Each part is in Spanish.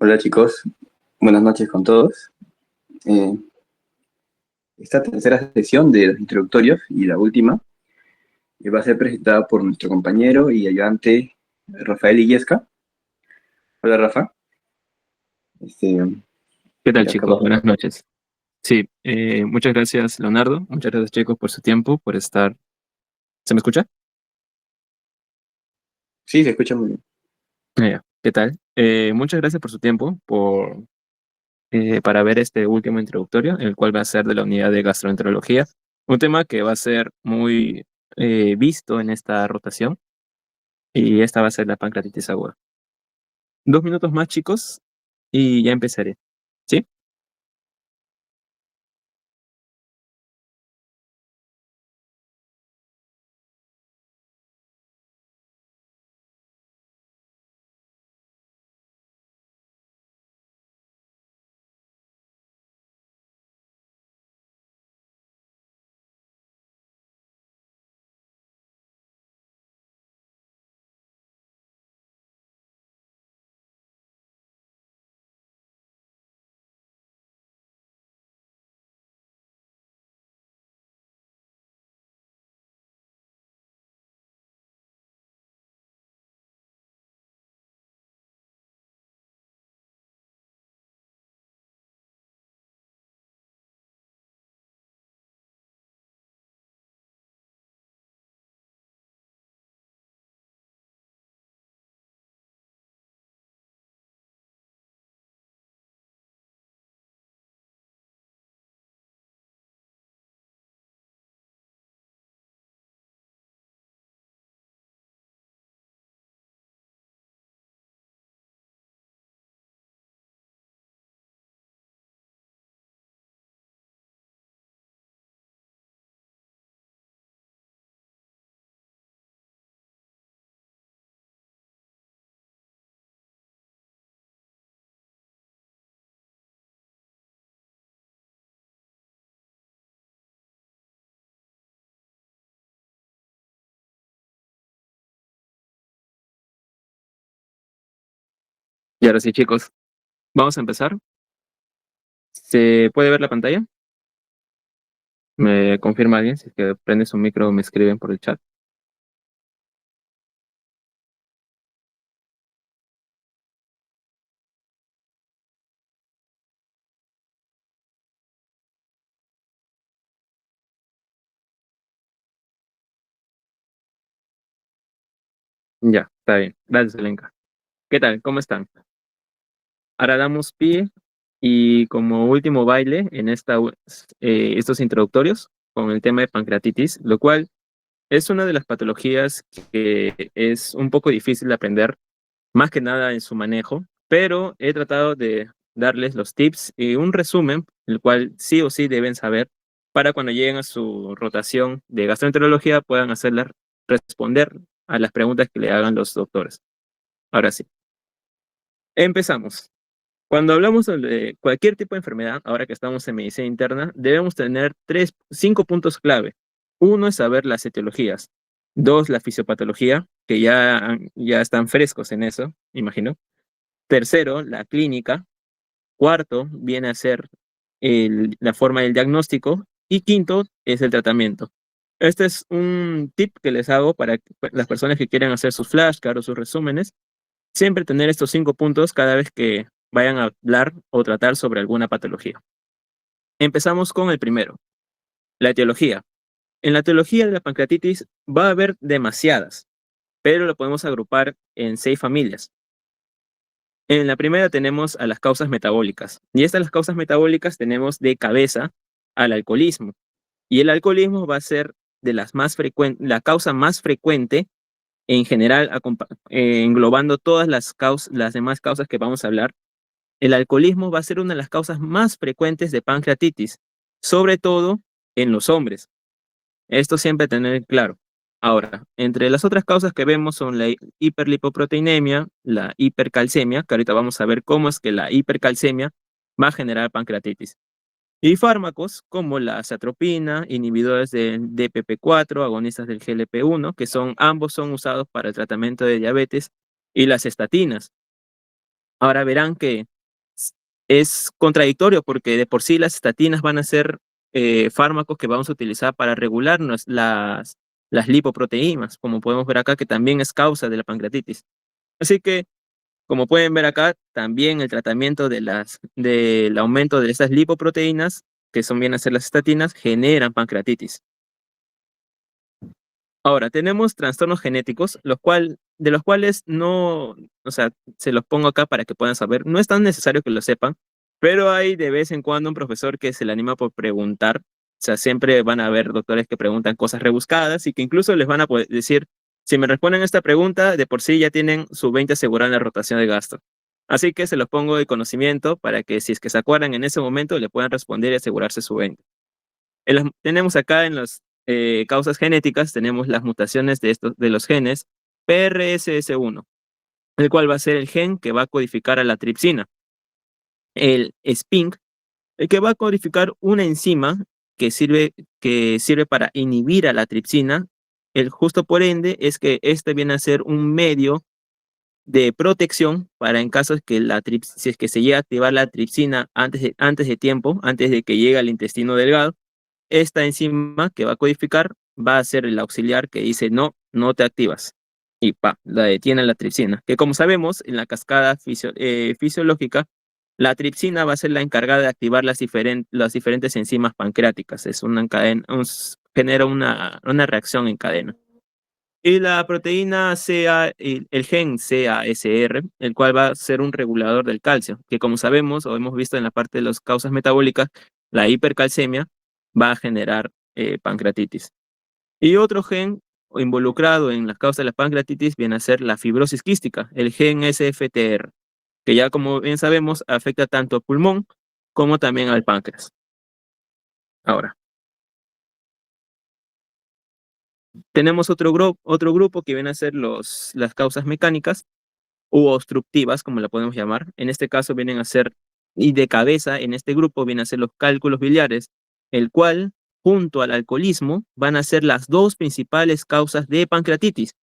Hola chicos, buenas noches con todos. Eh, Esta tercera sesión de los introductorios y la última va a ser presentada por nuestro compañero y ayudante Rafael Illesca. Hola Rafa. Este, ¿Qué tal, ya chicos? acabamos. Buenas noches. Sí, muchas gracias, Leonardo. Muchas gracias, chicos, por su tiempo, por estar. ¿Se me escucha? Sí, se escucha muy bien. Ya. ¿Qué tal? Muchas gracias por su tiempo, para ver este último introductorio, el cual va a ser de la unidad de gastroenterología, un tema que va a ser muy visto en esta rotación, y esta va a ser la pancreatitis aguda. 2 minutos más, chicos, y ya empezaré. ¿Sí? Y ahora sí, chicos, vamos a empezar. ¿Se puede ver la pantalla? ¿Me confirma alguien? Si es que prende su micro, me escriben por el chat. Ya, está bien. Gracias, Elenca. ¿Qué tal? ¿Cómo están? Ahora damos pie y como último baile en estos introductorios con el tema de pancreatitis, lo cual es una de las patologías que es un poco difícil de aprender, más que nada en su manejo, pero he tratado de darles los tips y un resumen, el cual sí o sí deben saber para cuando lleguen a su rotación de gastroenterología puedan hacerles responder a las preguntas que le hagan los doctores. Ahora sí, empezamos. Cuando hablamos de cualquier tipo de enfermedad, ahora que estamos en medicina interna, debemos tener 5 puntos clave. Uno es saber las etiologías. Dos, la fisiopatología, que ya están frescos en eso, imagino. Tercero, la clínica. Cuarto, viene a ser la forma del diagnóstico. Y quinto, es el tratamiento. Este es un tip que les hago para las personas que quieran hacer sus flashcards o sus resúmenes. Siempre tener estos 5 puntos cada vez que vayan a hablar o tratar sobre alguna patología. Empezamos con el primero, la etiología. En la etiología de la pancreatitis va a haber demasiadas, pero lo podemos agrupar en 6 familias. En la primera tenemos a las causas metabólicas, y estas las causas metabólicas tenemos de cabeza al alcoholismo, y el alcoholismo va a ser de las más frecuentes, la causa más frecuente en general, englobando todas las demás causas que vamos a hablar. El alcoholismo va a ser una de las causas más frecuentes de pancreatitis, sobre todo en los hombres. Esto siempre tener claro. Ahora, entre las otras causas que vemos son la hiperlipoproteinemia, la hipercalcemia, que ahorita vamos a ver cómo es que la hipercalcemia va a generar pancreatitis. Y fármacos como la acetropina, inhibidores del DPP4, agonistas del GLP-1, que ambos son usados para el tratamiento de diabetes, y las estatinas. Ahora verán que es contradictorio porque de por sí las estatinas van a ser fármacos que vamos a utilizar para regular las lipoproteínas, como podemos ver acá, que también es causa de la pancreatitis. Así que, como pueden ver acá, también el tratamiento del aumento de estas lipoproteínas, que son bien a ser las estatinas, generan pancreatitis. Ahora, tenemos trastornos genéticos, de los cuales no, o sea, se los pongo acá para que puedan saber. No es tan necesario que lo sepan, pero hay de vez en cuando un profesor que se le anima por preguntar. O sea, siempre van a haber doctores que preguntan cosas rebuscadas y que incluso les van a poder decir, si me responden esta pregunta, de por sí ya tienen su 20 asegurado en la rotación de gasto. Así que se los pongo de conocimiento para que si es que se acuerdan en ese momento, le puedan responder y asegurarse su 20. Tenemos acá en las causas genéticas, tenemos las mutaciones de los genes PRSS1, el cual va a ser el gen que va a codificar a la tripsina. El SPINK, el que va a codificar una enzima que sirve para inhibir a la tripsina. El justo por ende es que este viene a ser un medio de protección para en caso de que si es que se llega a activar la tripsina antes de tiempo, antes de que llegue al intestino delgado. Esta enzima que va a codificar va a ser el auxiliar que dice no, no te activas. Y la detiene la tripsina. Que como sabemos, en la cascada fisiológica, la tripsina va a ser la encargada de activar las diferentes enzimas pancreáticas. Es una cadena, genera una reacción en cadena. Y la proteína el gen CASR, el cual va a ser un regulador del calcio, que como sabemos o hemos visto en la parte de las causas metabólicas, la hipercalcemia va a generar pancreatitis. Y otro gen involucrado en las causas de la pancreatitis viene a ser la fibrosis quística, el gen SFTR, que ya como bien sabemos afecta tanto al pulmón como también al páncreas. Ahora, tenemos otro grupo que viene a ser las causas mecánicas u obstructivas, como la podemos llamar. En este caso vienen a ser, y de cabeza en este grupo vienen a ser los cálculos biliares, el cual, junto al alcoholismo, van a ser las dos principales causas de pancreatitis.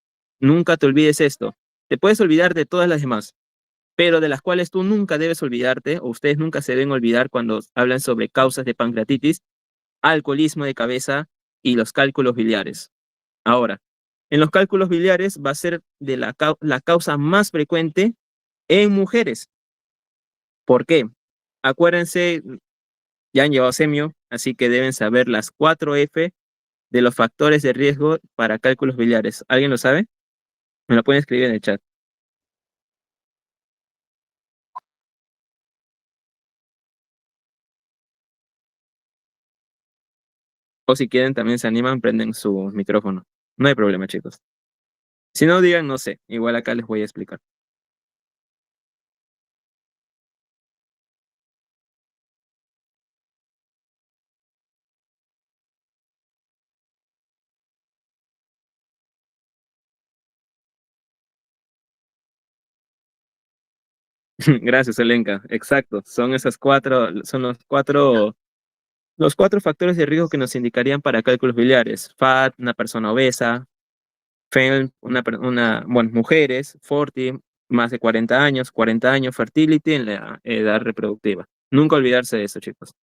Nunca te olvides esto. Te puedes olvidar de todas las demás, pero de las cuales tú nunca debes olvidarte, o ustedes nunca se deben olvidar cuando hablan sobre causas de pancreatitis, alcoholismo de cabeza y los cálculos biliares. Ahora, en los cálculos biliares va a ser de la causa más frecuente en mujeres. ¿Por qué? Acuérdense, ya han llevado semio, así que deben saber las 4F de los factores de riesgo para cálculos biliares. ¿Alguien lo sabe? Me lo pueden escribir en el chat. O si quieren, también se animan, prenden su micrófono. No hay problema, chicos. Si no, digan, no sé. Igual acá les voy a explicar. Gracias, Elenka. Exacto. Son esas cuatro, son los cuatro factores de riesgo que nos indicarían para cálculos biliares. FAT, una persona obesa. FEM, bueno, mujeres, 40, más de 40 años, fertility en la edad reproductiva. Nunca olvidarse de eso, chicos.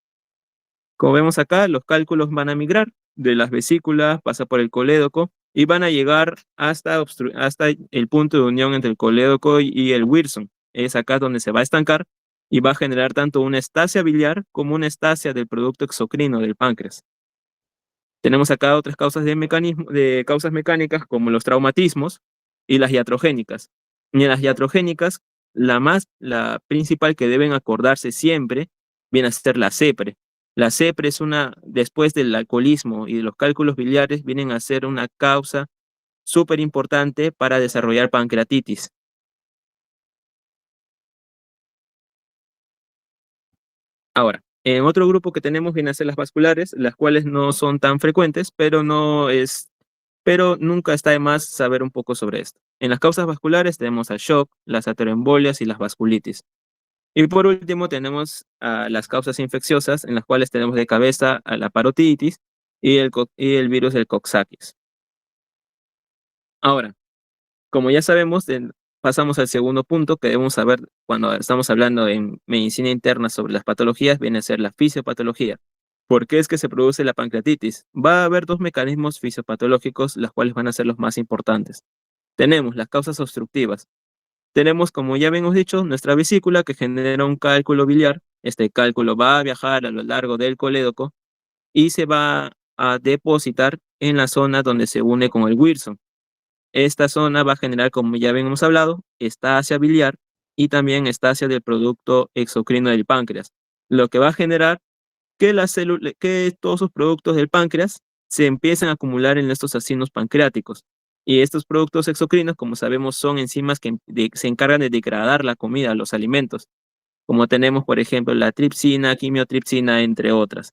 Como vemos acá, los cálculos van a migrar de las vesículas, pasa por el colédoco y van a llegar hasta el punto de unión entre el colédoco y el Wilson. Es acá donde se va a estancar y va a generar tanto una estasia biliar como una estasia del producto exocrino del páncreas. Tenemos acá otras causas de causas mecánicas como los traumatismos y las iatrogénicas. Y en las iatrogénicas, la principal que deben acordarse siempre viene a ser la CEPRE. La CEPRE después del alcoholismo y de los cálculos biliares, vienen a ser una causa súper importante para desarrollar pancreatitis. Ahora, en otro grupo que tenemos vienen a ser las vasculares, las cuales no son tan frecuentes, pero nunca está de más saber un poco sobre esto. En las causas vasculares tenemos al shock, las ateroembolias y las vasculitis. Y por último tenemos las causas infecciosas, en las cuales tenemos de cabeza a la parotiditis y el virus del Coxsackie. Ahora, como ya sabemos, pasamos al segundo punto que debemos saber cuando estamos hablando en medicina interna sobre las patologías, viene a ser la fisiopatología. ¿Por qué es que se produce la pancreatitis? Va a haber dos mecanismos fisiopatológicos, los cuales van a ser los más importantes. Tenemos las causas obstructivas. Tenemos, como ya habíamos dicho, nuestra vesícula que genera un cálculo biliar. Este cálculo va a viajar a lo largo del colédoco y se va a depositar en la zona donde se une con el Wilson. Esta zona va a generar, como ya habíamos hablado, estasia biliar y también estasia del producto exocrino del páncreas, lo que va a generar que que todos sus productos del páncreas se empiezan a acumular en estos acinos pancreáticos. Y estos productos exocrinos, como sabemos, son enzimas que se encargan de degradar la comida, los alimentos, como tenemos, por ejemplo, la tripsina, quimiotripsina, entre otras.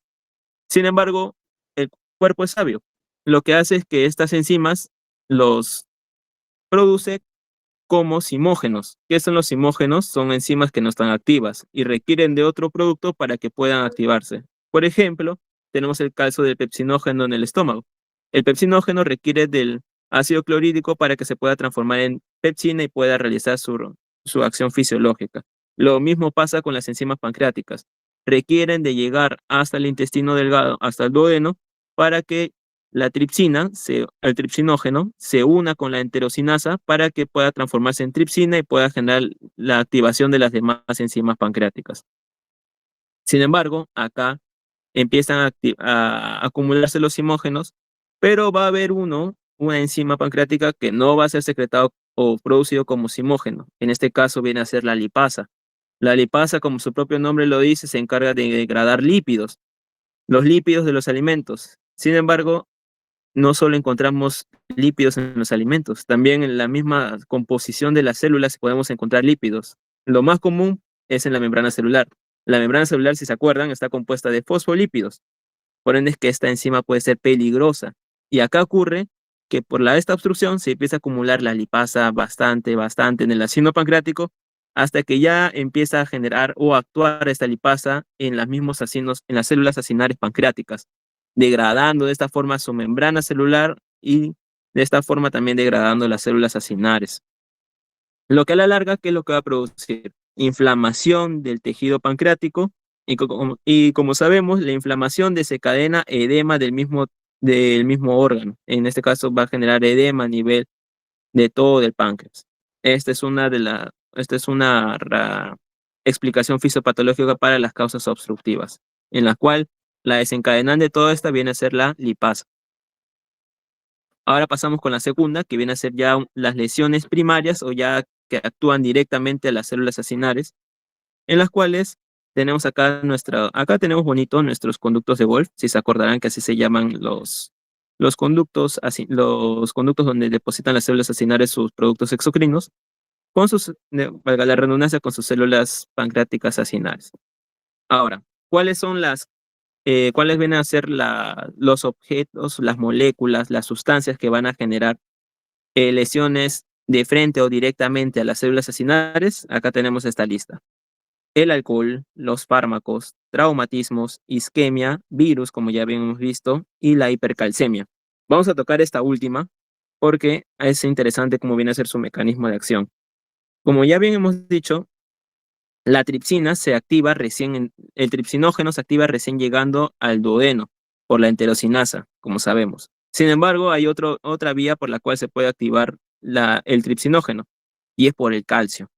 Sin embargo, el cuerpo es sabio. Lo que hace es que estas enzimas los produce como simógenos. ¿Qué son los simógenos? Son enzimas que no están activas y requieren de otro producto para que puedan activarse. Por ejemplo, tenemos el caso del pepsinógeno en el estómago. El pepsinógeno requiere del ácido clorhídrico para que se pueda transformar en pepsina y pueda realizar su acción fisiológica. Lo mismo pasa con las enzimas pancreáticas. Requieren de llegar hasta el intestino delgado, hasta el duodeno, para que la tripsina, el tripsinógeno, se una con la enterosinasa para que pueda transformarse en tripsina y pueda generar la activación de las demás enzimas pancreáticas. Sin embargo, acá empiezan a acumularse los simógenos, pero va a haber una enzima pancreática que no va a ser secretado o producido como simógeno. En este caso viene a ser la lipasa. La lipasa, como su propio nombre lo dice, se encarga de degradar lípidos, los lípidos de los alimentos. Sin embargo, no solo encontramos lípidos en los alimentos, también en la misma composición de las células podemos encontrar lípidos. Lo más común es en la membrana celular. La membrana celular, si se acuerdan, está compuesta de fosfolípidos. Por ende es que esta enzima puede ser peligrosa. Y acá ocurre que por esta obstrucción se empieza a acumular la lipasa bastante en el ácido pancreático hasta que ya empieza a generar o actuar esta lipasa en los mismos acinos, en las células acinares pancreáticas, degradando de esta forma su membrana celular y de esta forma también degradando las células acinares. Lo que a la larga, ¿qué es lo que va a producir? Inflamación del tejido pancreático y como sabemos, la inflamación desencadena edema del mismo órgano. En este caso va a generar edema a nivel de todo el páncreas. Esta es una explicación fisiopatológica para las causas obstructivas, en la cual la desencadenante de toda esta viene a ser la lipasa. Ahora pasamos con la segunda, que viene a ser ya las lesiones primarias o ya que actúan directamente a las células acinares, en las cuales tenemos acá tenemos bonito nuestros conductos de Wolf, si se acordarán que así se llaman los conductos, los conductos donde depositan las células acinares sus productos exocrinos, valga la redundancia, con sus células pancreáticas acinares. Ahora, ¿cuáles vienen a ser los objetos, las moléculas, las sustancias que van a generar lesiones de frente o directamente a las células acinares? Acá tenemos esta lista: el alcohol, los fármacos, traumatismos, isquemia, virus, como ya habíamos visto, y la hipercalcemia. Vamos a tocar esta última porque es interesante cómo viene a ser su mecanismo de acción. Como ya bien hemos dicho, la tripsina se activa el tripsinógeno se activa recién llegando al duodeno por la enterosinasa, como sabemos. Sin embargo, hay otra vía por la cual se puede activar el tripsinógeno y es por el calcio.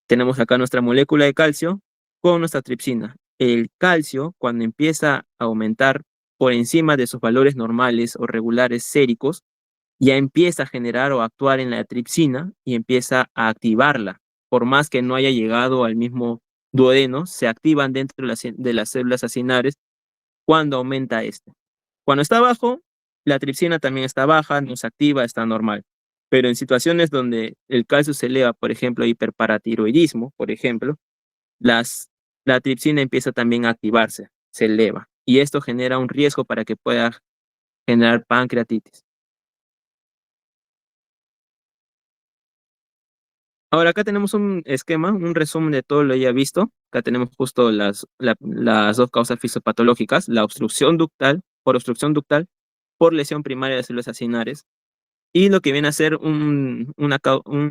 Tenemos acá nuestra molécula de calcio con nuestra tripsina. El calcio, cuando empieza a aumentar por encima de sus valores normales o regulares séricos, ya empieza a generar o actuar en la tripsina y empieza a activarla. Por más que no haya llegado al mismo duodeno, se activan dentro de las células acinares cuando aumenta este. Cuando está bajo, la tripsina también está baja, no se activa, está normal. Pero en situaciones donde el calcio se eleva, por ejemplo, hiperparatiroidismo, por ejemplo, la tripsina empieza también a activarse, se eleva. Y esto genera un riesgo para que pueda generar pancreatitis. Ahora acá tenemos un esquema, un resumen de todo lo ya visto. Acá tenemos justo las dos causas fisiopatológicas: la obstrucción ductal, por lesión primaria de células acinares, y lo que viene a ser un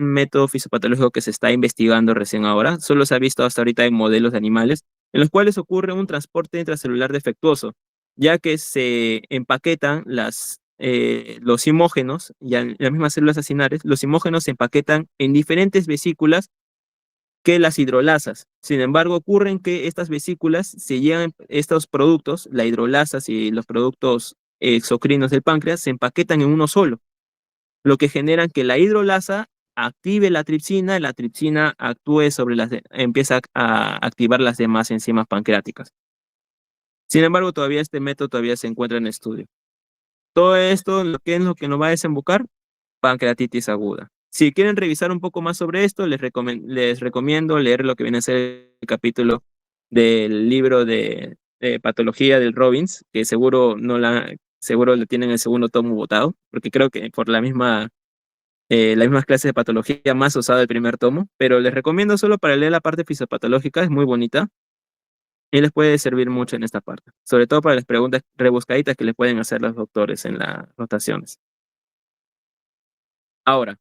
método fisiopatológico que se está investigando recién ahora. Solo se ha visto hasta ahorita en modelos de animales, en los cuales ocurre un transporte intracelular defectuoso, ya que se empaquetan los imógenos, ya en las mismas células acinares, los imógenos se empaquetan en diferentes vesículas que las hidrolasas. Sin embargo, ocurren que estas vesículas se llegan, estos productos, la hidrolasas y los productos exocrinos del páncreas, se empaquetan en uno solo, lo que genera que la hidrolasa active la tripsina actúe sobre empieza a activar las demás enzimas pancreáticas. Sin embargo, todavía este método todavía se encuentra en estudio. Todo esto, ¿qué es lo que nos va a desembocar? Pancreatitis aguda. Si quieren revisar un poco más sobre esto, les recomiendo leer lo que viene a ser el capítulo del libro de patología del Robbins, que seguro seguro le tienen el segundo tomo votado, porque creo que por las mismas clases de patología más usado el primer tomo, pero les recomiendo solo para leer la parte fisiopatológica, es muy bonita y les puede servir mucho en esta parte, sobre todo para las preguntas rebuscaditas que les pueden hacer los doctores en las rotaciones. Ahora,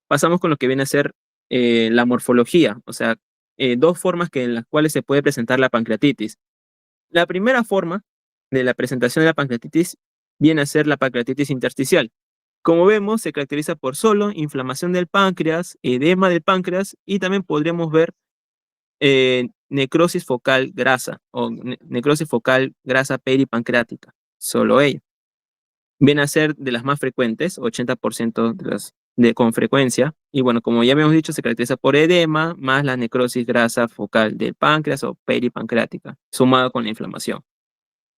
pasamos con lo que viene a ser la morfología, o sea, dos formas en las cuales se puede presentar la pancreatitis. La primera forma de la presentación de la pancreatitis viene a ser la pancreatitis intersticial. Como vemos, se caracteriza por solo inflamación del páncreas, edema del páncreas y también podríamos ver necrosis focal grasa o necrosis focal grasa peripancreática, solo ello. Viene a ser de las más frecuentes, 80% con frecuencia. Y bueno, como ya habíamos dicho, se caracteriza por edema más la necrosis grasa focal del páncreas o peripancreática, sumado con la inflamación.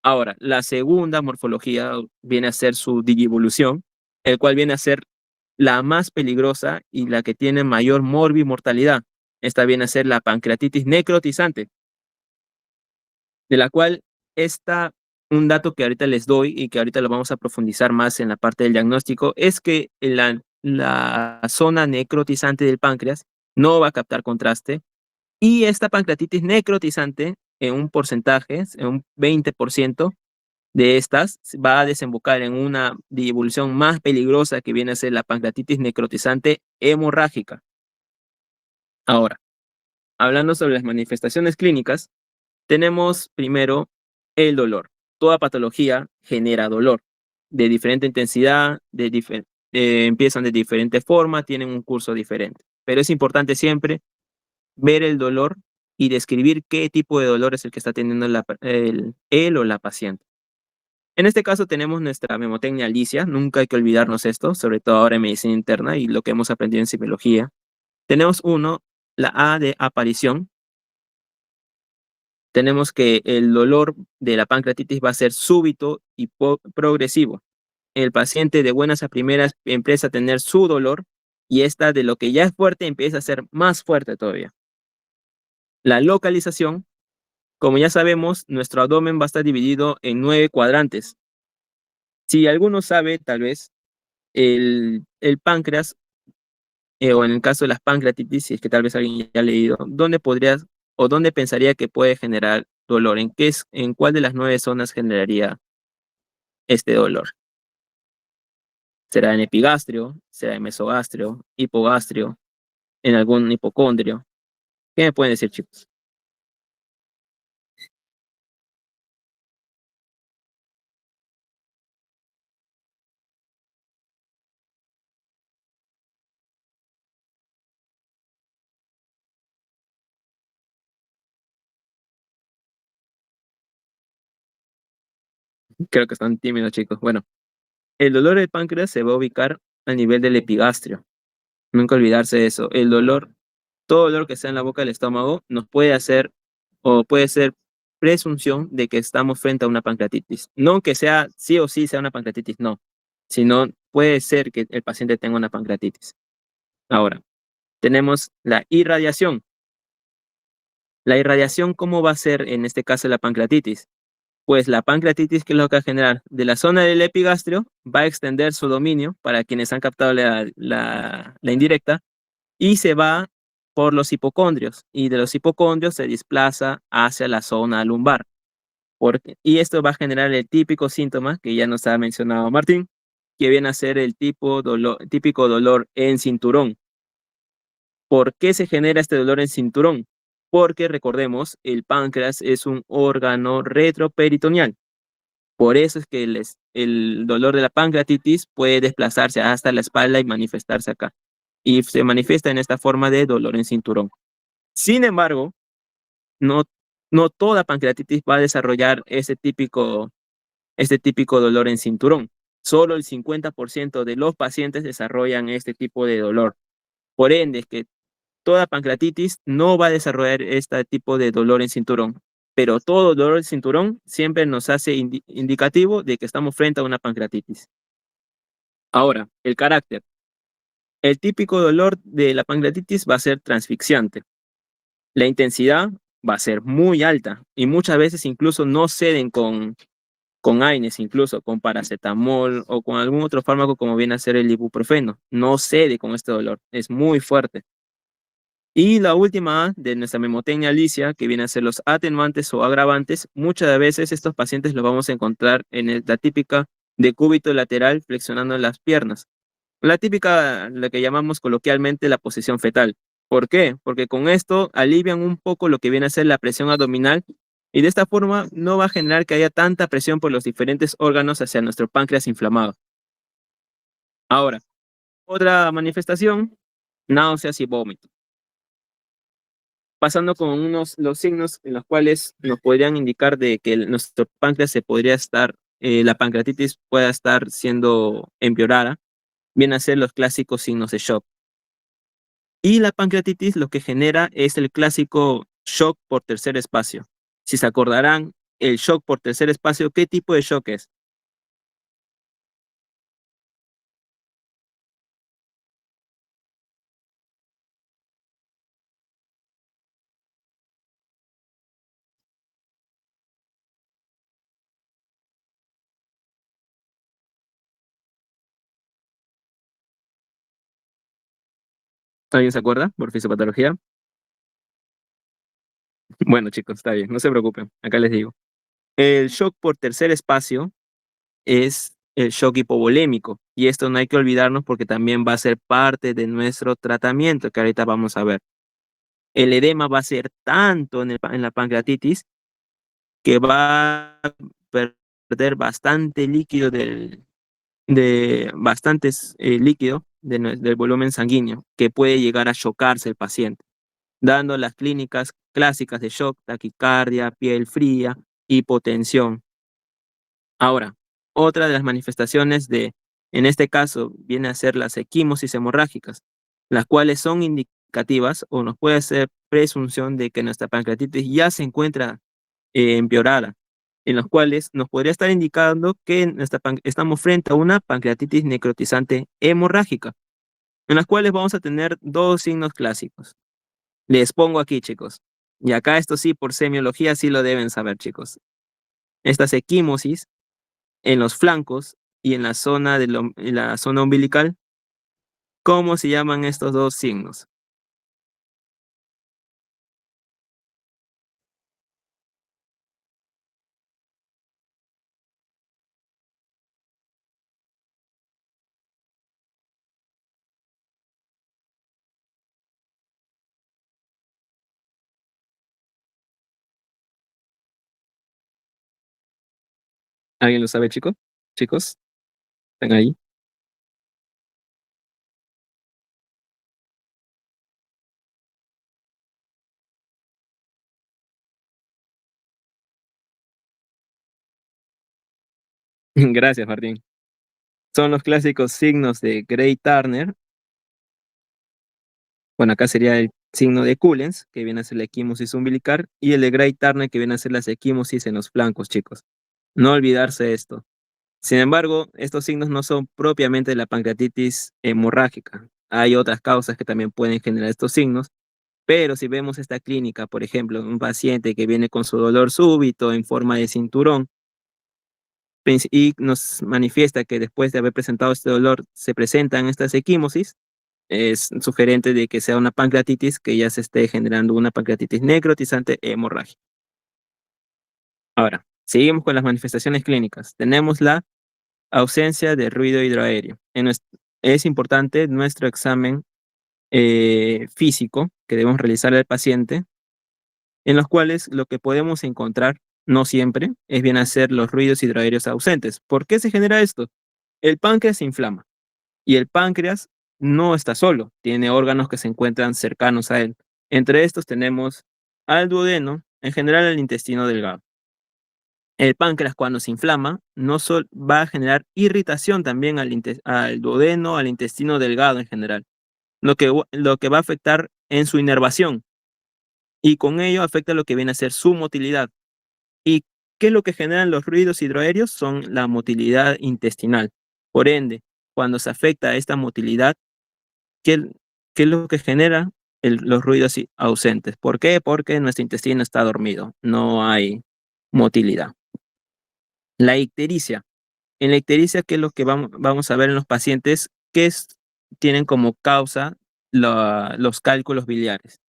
Ahora, la segunda morfología viene a ser su digivolución, el cual viene a ser la más peligrosa y la que tiene mayor morbimortalidad. Esta viene a ser la pancreatitis necrotizante, de la cual un dato que ahorita les doy y que ahorita lo vamos a profundizar más en la parte del diagnóstico, es que la zona necrotizante del páncreas no va a captar contraste y esta pancreatitis necrotizante en un porcentaje, en un 20% de estas, va a desembocar en una evolución más peligrosa que viene a ser la pancreatitis necrotizante hemorrágica. Ahora, hablando sobre las manifestaciones clínicas, tenemos primero el dolor. Toda patología genera dolor de diferente intensidad, empiezan de diferente forma, tienen un curso diferente. Pero es importante siempre ver el dolor y describir qué tipo de dolor es el que está teniendo él o la paciente. En este caso tenemos nuestra memotecnia Alicia, nunca hay que olvidarnos esto, sobre todo ahora en medicina interna y lo que hemos aprendido en semiología. Tenemos la A de aparición. Tenemos que el dolor de la pancreatitis va a ser súbito y progresivo. El paciente de buenas a primeras empieza a tener su dolor y esta de lo que ya es fuerte empieza a ser más fuerte todavía. La localización, como ya sabemos, nuestro abdomen va a estar dividido en 9 cuadrantes. Si alguno sabe, tal vez, el páncreas, o en el caso de las pancreatitis, si es que tal vez alguien ya ha leído, ¿dónde podrías o dónde pensaría que puede generar dolor? ¿En cuál de las 9 zonas generaría este dolor? ¿Será en epigastrio? ¿Será en mesogastrio? ¿Hipogastrio? ¿En algún hipocondrio? ¿Qué me pueden decir, chicos? Creo que están tímidos, chicos. Bueno, el dolor del páncreas se va a ubicar a nivel del epigastrio. Nunca olvidarse de eso. Todo dolor que sea en la boca del estómago nos puede hacer o puede ser presunción de que estamos frente a una pancreatitis. No que sea sí o sí sea una pancreatitis, no, sino puede ser que el paciente tenga una pancreatitis. Ahora, tenemos la irradiación. La irradiación, ¿cómo va a ser en este caso la pancreatitis? Pues la pancreatitis, que es lo que va a generar de la zona del epigastrio, va a extender su dominio para quienes han captado la indirecta y se va por los hipocondrios y de los hipocondrios se desplaza hacia la zona lumbar. Y esto va a generar el típico síntoma que ya nos ha mencionado Martín, que viene a ser el típico dolor en cinturón. ¿Por qué se genera este dolor en cinturón? Porque recordemos, el páncreas es un órgano retroperitoneal. Por eso es que el dolor de la pancreatitis puede desplazarse hasta la espalda y manifestarse acá. Y se manifiesta en esta forma de dolor en cinturón. Sin embargo, no, no toda pancreatitis va a desarrollar este típico dolor en cinturón. Solo el 50% de los pacientes desarrollan este tipo de dolor. Por ende, es que toda pancreatitis no va a desarrollar este tipo de dolor en cinturón, pero todo dolor en cinturón siempre nos hace indicativo de que estamos frente a una pancreatitis. Ahora, el carácter. El típico dolor de la pancreatitis va a ser transfixiante. La intensidad va a ser muy alta y muchas veces incluso no ceden con AINES, incluso con paracetamol o con algún otro fármaco como viene a ser el ibuprofeno. No cede con este dolor, es muy fuerte. Y la última A de nuestra memotecnia licia, que viene a ser los atenuantes o agravantes, muchas veces estos pacientes los vamos a encontrar en la típica decúbito lateral flexionando las piernas. La típica, la que llamamos coloquialmente la posición fetal. ¿Por qué? Porque con esto alivian un poco lo que viene a ser la presión abdominal y de esta forma no va a generar que haya tanta presión por los diferentes órganos hacia nuestro páncreas inflamado. Ahora, otra manifestación, náuseas y vómitos. Pasando con los signos en los cuales nos podrían indicar de que nuestro páncreas se podría estar, la pancreatitis pueda estar siendo empeorada, vienen a ser los clásicos signos de shock. Y la pancreatitis lo que genera es el clásico shock por tercer espacio. Si se acordarán, el shock por tercer espacio, ¿qué tipo de shock es? ¿Alguien se acuerda por fisiopatología? Bueno, chicos, está bien, no se preocupen, acá les digo. El shock por tercer espacio es el shock hipovolémico. Y esto no hay que olvidarnos porque también va a ser parte de nuestro tratamiento que ahorita vamos a ver. El edema va a ser tanto en la pancreatitis que va a perder bastante líquido de bastantes líquido del volumen sanguíneo que puede llegar a chocarse el paciente, dando las clínicas clásicas de shock, taquicardia, piel fría, hipotensión. Ahora, otra de las manifestaciones en este caso, viene a ser las equimosis hemorrágicas, las cuales son indicativas o nos puede hacer presunción de que nuestra pancreatitis ya se encuentra empeorada, en los cuales nos podría estar indicando que estamos frente a una pancreatitis necrotizante hemorrágica, en las cuales vamos a tener dos signos clásicos. Les pongo aquí, chicos. Y acá esto sí, por semiología sí lo deben saber, chicos. Estas equimosis en los flancos y en la zona, en la zona umbilical. ¿Cómo se llaman estos dos signos? ¿Alguien lo sabe, chicos? Chicos, ¿están ahí? Gracias, Martín. Son los clásicos signos de Gray-Turner. Bueno, acá sería el signo de Coulens, que viene a ser la equimosis umbilical, y el de Gray-Turner, que viene a ser las equimosis en los flancos, chicos. No olvidarse esto. Sin embargo, estos signos no son propiamente de la pancreatitis hemorrágica. Hay otras causas que también pueden generar estos signos, pero si vemos esta clínica, por ejemplo, un paciente que viene con su dolor súbito en forma de cinturón y nos manifiesta que después de haber presentado este dolor se presentan estas equimosis, es sugerente de que sea una pancreatitis que ya se esté generando una pancreatitis necrotizante hemorrágica. Ahora, seguimos con las manifestaciones clínicas. Tenemos la ausencia de ruido hidroaéreo. Es importante nuestro examen físico que debemos realizar al paciente, en los cuales lo que podemos encontrar, no siempre, es bien hacer los ruidos hidroaéreos ausentes. ¿Por qué se genera esto? El páncreas se inflama y el páncreas no está solo, tiene órganos que se encuentran cercanos a él. Entre estos tenemos al duodeno, en general el intestino delgado. El páncreas cuando se inflama no va a generar irritación también al duodeno, al intestino delgado en general, lo que va a afectar en su inervación y con ello afecta lo que viene a ser su motilidad. ¿Y qué es lo que generan los ruidos hidroaéreos? Son la motilidad intestinal. Por ende, cuando se afecta a esta motilidad, ¿qué, qué es lo que genera los ruidos ausentes? ¿Por qué? Porque nuestro intestino está dormido, no hay motilidad. La ictericia. En la ictericia, ¿qué es lo que vamos a ver en los pacientes tienen como causa los cálculos biliares?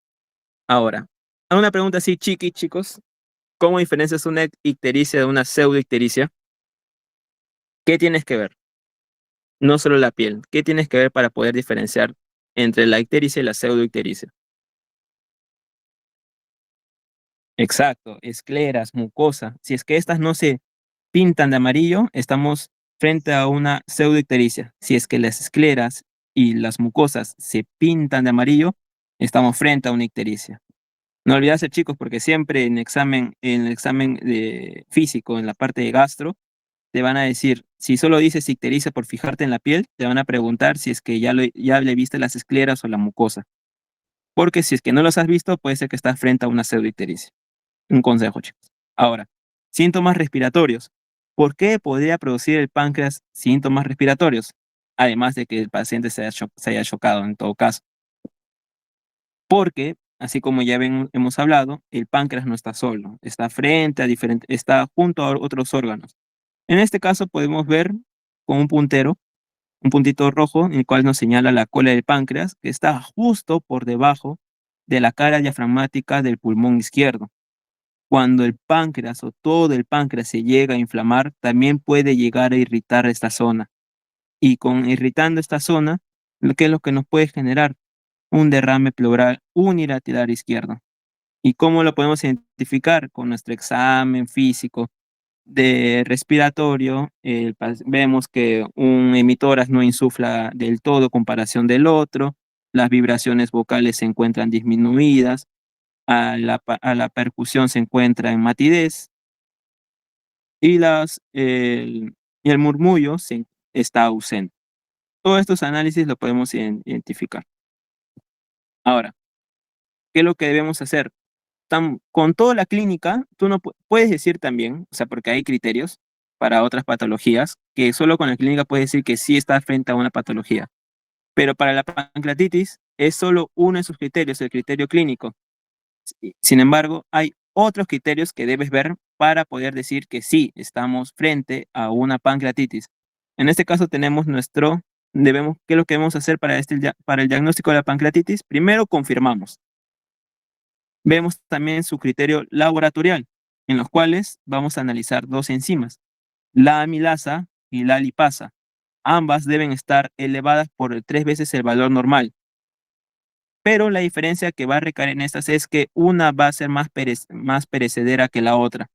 Ahora, a una pregunta así, chicos, ¿cómo diferencias una ictericia de una pseudoictericia? ¿Qué tienes que ver? No solo la piel, ¿qué tienes que ver para poder diferenciar entre la ictericia y la pseudoictericia? Exacto, escleras, mucosa. Si es que estas no se pintan de amarillo, estamos frente a una pseudoictericia. Si es que las escleras y las mucosas se pintan de amarillo, estamos frente a una ictericia. No olvidarse, chicos, porque siempre en el examen de físico, en la parte de gastro, te van a decir, si solo dices ictericia por fijarte en la piel, te van a preguntar si es que ya le viste las escleras o la mucosa. Porque si es que no los has visto, puede ser que estás frente a una pseudoictericia. Un consejo, chicos. Ahora, síntomas respiratorios. ¿Por qué podría producir el páncreas síntomas respiratorios? Además de que el paciente se haya chocado en todo caso. Porque, así como ya hemos hablado, el páncreas no está solo, está junto a otros órganos. En este caso podemos ver con un puntito rojo, en el cual nos señala la cola del páncreas, que está justo por debajo de la cara diafragmática del pulmón izquierdo. Cuando el páncreas o todo el páncreas se llega a inflamar, también puede llegar a irritar esta zona. Y con irritando esta zona, ¿qué es lo que nos puede generar? Un derrame pleural unilateral izquierdo. ¿Y cómo lo podemos identificar? Con nuestro examen físico de respiratorio, vemos que un emitoras no insufla del todo comparación del otro, las vibraciones vocales se encuentran disminuidas, a la percusión se encuentra en matidez y el murmullo está ausente. Todos estos análisis lo podemos identificar. Ahora, ¿qué es lo que debemos hacer? Con toda la clínica, tú no puedes decir también, o sea, porque hay criterios para otras patologías, que solo con la clínica puedes decir que sí está frente a una patología. Pero para la pancreatitis es solo uno de sus criterios, el criterio clínico. Sin embargo, hay otros criterios que debes ver para poder decir que sí, estamos frente a una pancreatitis. En este caso ¿qué es lo que debemos hacer para el diagnóstico de la pancreatitis? Primero confirmamos. Vemos también su criterio laboratorial, en los cuales vamos a analizar dos enzimas, la amilasa y la lipasa. Ambas deben estar elevadas por 3 veces el valor normal. Pero la diferencia que va a recaer en estas es que una va a ser más perecedera que la otra.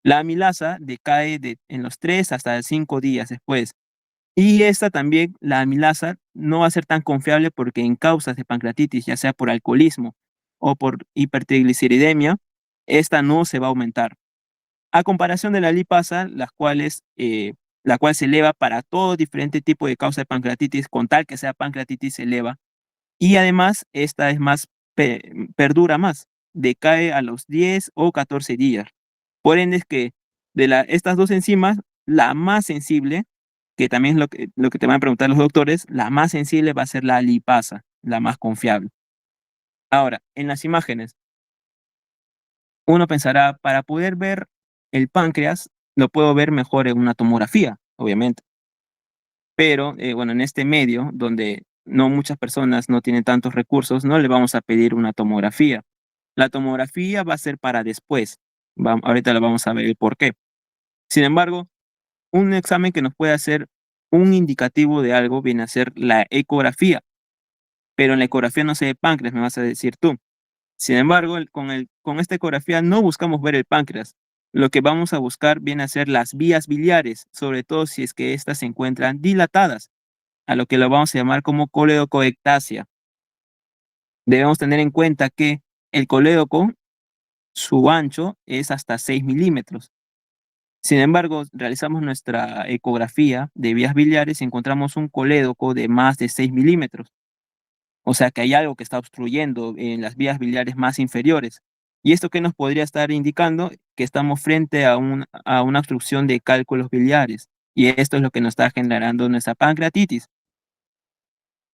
La amilasa decae en los 3 hasta 5 días después. Y esta también, la amilasa, no va a ser tan confiable porque en causas de pancreatitis, ya sea por alcoholismo o por hipertrigliceridemia, esta no se va a aumentar. A comparación de la lipasa, la cual se eleva para todo diferente tipo de causa de pancreatitis, con tal que sea pancreatitis se eleva. Y además, esta es perdura más, decae a los 10 o 14 días. Por ende, es que estas dos enzimas, la más sensible, que también es lo que te van a preguntar los doctores, la más sensible va a ser la lipasa, la más confiable. Ahora, en las imágenes, uno pensará, para poder ver el páncreas, lo puedo ver mejor en una tomografía, obviamente. Pero, bueno, en este medio, donde no muchas personas no tienen tantos recursos, no le vamos a pedir una tomografía. La tomografía va a ser para después. Ahorita lo vamos a ver el por qué. Sin embargo, un examen que nos puede hacer un indicativo de algo viene a ser la ecografía, pero en la ecografía no se ve páncreas, me vas a decir tú. Sin embargo, con esta ecografía no buscamos ver el páncreas. Lo que vamos a buscar viene a ser las vías biliares, sobre todo si es que éstas se encuentran dilatadas, a lo que lo vamos a llamar como coledocoectasia. Debemos tener en cuenta que el colédoco, su ancho es hasta 6 milímetros. Sin embargo, realizamos nuestra ecografía de vías biliares y encontramos un colédoco de más de 6 milímetros. O sea que hay algo que está obstruyendo en las vías biliares más inferiores. ¿Y esto qué nos podría estar indicando? Que estamos frente a una obstrucción de cálculos biliares. Y esto es lo que nos está generando nuestra pancreatitis.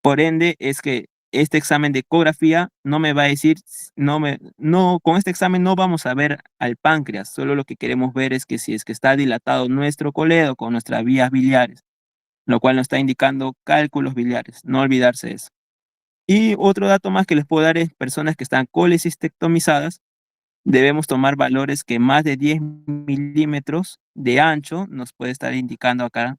Por ende, es que este examen de ecografía no me va a decir, con este examen no vamos a ver al páncreas, solo lo que queremos ver es que si es que está dilatado nuestro colédoco con nuestras vías biliares, lo cual nos está indicando cálculos biliares, no olvidarse eso. Y otro dato más que les puedo dar es personas que están colecistectomizadas, debemos tomar valores que más de 10 milímetros de ancho nos puede estar indicando acá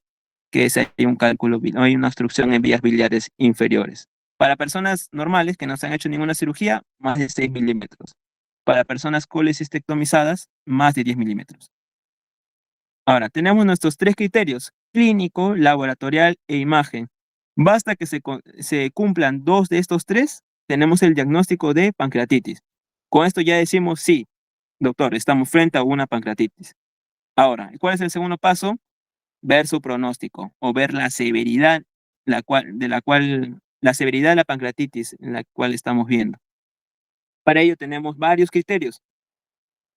que hay un cálculo, hay una obstrucción en vías biliares inferiores. Para personas normales que no se han hecho ninguna cirugía, más de 6 milímetros. Para personas colecistectomizadas, más de 10 milímetros. Ahora, tenemos nuestros tres criterios: clínico, laboratorial e imagen. Basta que se cumplan dos de estos tres, tenemos el diagnóstico de pancreatitis. Con esto ya decimos, sí, doctor, estamos frente a una pancreatitis. Ahora, ¿cuál es el segundo paso? Ver su pronóstico o ver la severidad, la severidad de la pancreatitis en la cual estamos viendo. Para ello tenemos varios criterios.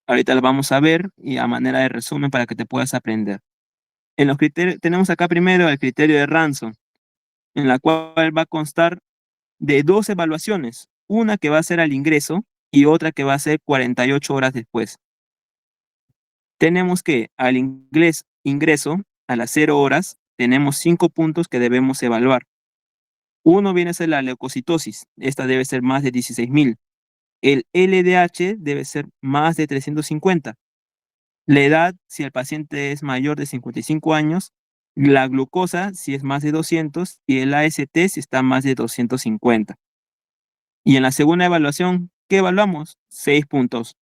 Ahorita los vamos a ver y a manera de resumen para que te puedas aprender. En los criterios, tenemos acá primero el criterio de Ranson, en la cual va a constar de dos evaluaciones, una que va a ser al ingreso y otra que va a ser 48 horas después. Tenemos que al ingreso, a las 0 horas, tenemos 5 puntos que debemos evaluar. Uno viene a ser la leucocitosis, esta debe ser más de 16.000. El LDH debe ser más de 350. La edad, si el paciente es mayor de 55 años, la glucosa, si es más de 200, y el AST, si está más de 250. Y en la segunda evaluación, ¿qué evaluamos? 6 puntos.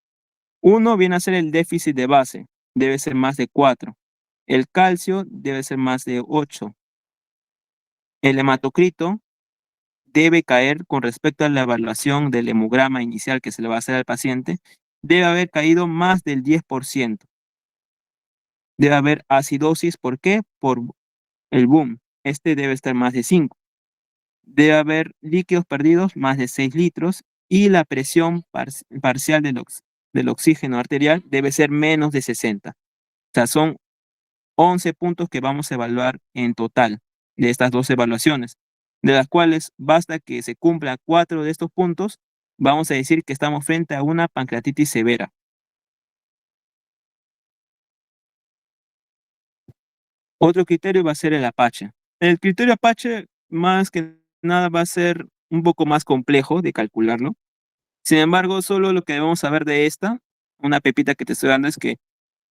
Uno viene a ser el déficit de base, debe ser más de 4. El calcio debe ser más de 8. El hematocrito debe caer con respecto a la evaluación del hemograma inicial que se le va a hacer al paciente, debe haber caído más del 10%. Debe haber acidosis, ¿por qué? Por el boom. Este debe estar más de 5. Debe haber líquidos perdidos más de 6 litros y la presión parcial del oxígeno arterial debe ser menos de 60. O sea, son 11 puntos que vamos a evaluar en total de estas dos evaluaciones, de las cuales basta que se cumplan 4 de estos puntos, vamos a decir que estamos frente a una pancreatitis severa. Otro criterio va a ser el Apache. El criterio Apache, más que nada, va a ser un poco más complejo de calcularlo. Sin embargo, solo lo que debemos saber de esta, una pepita que te estoy dando, es que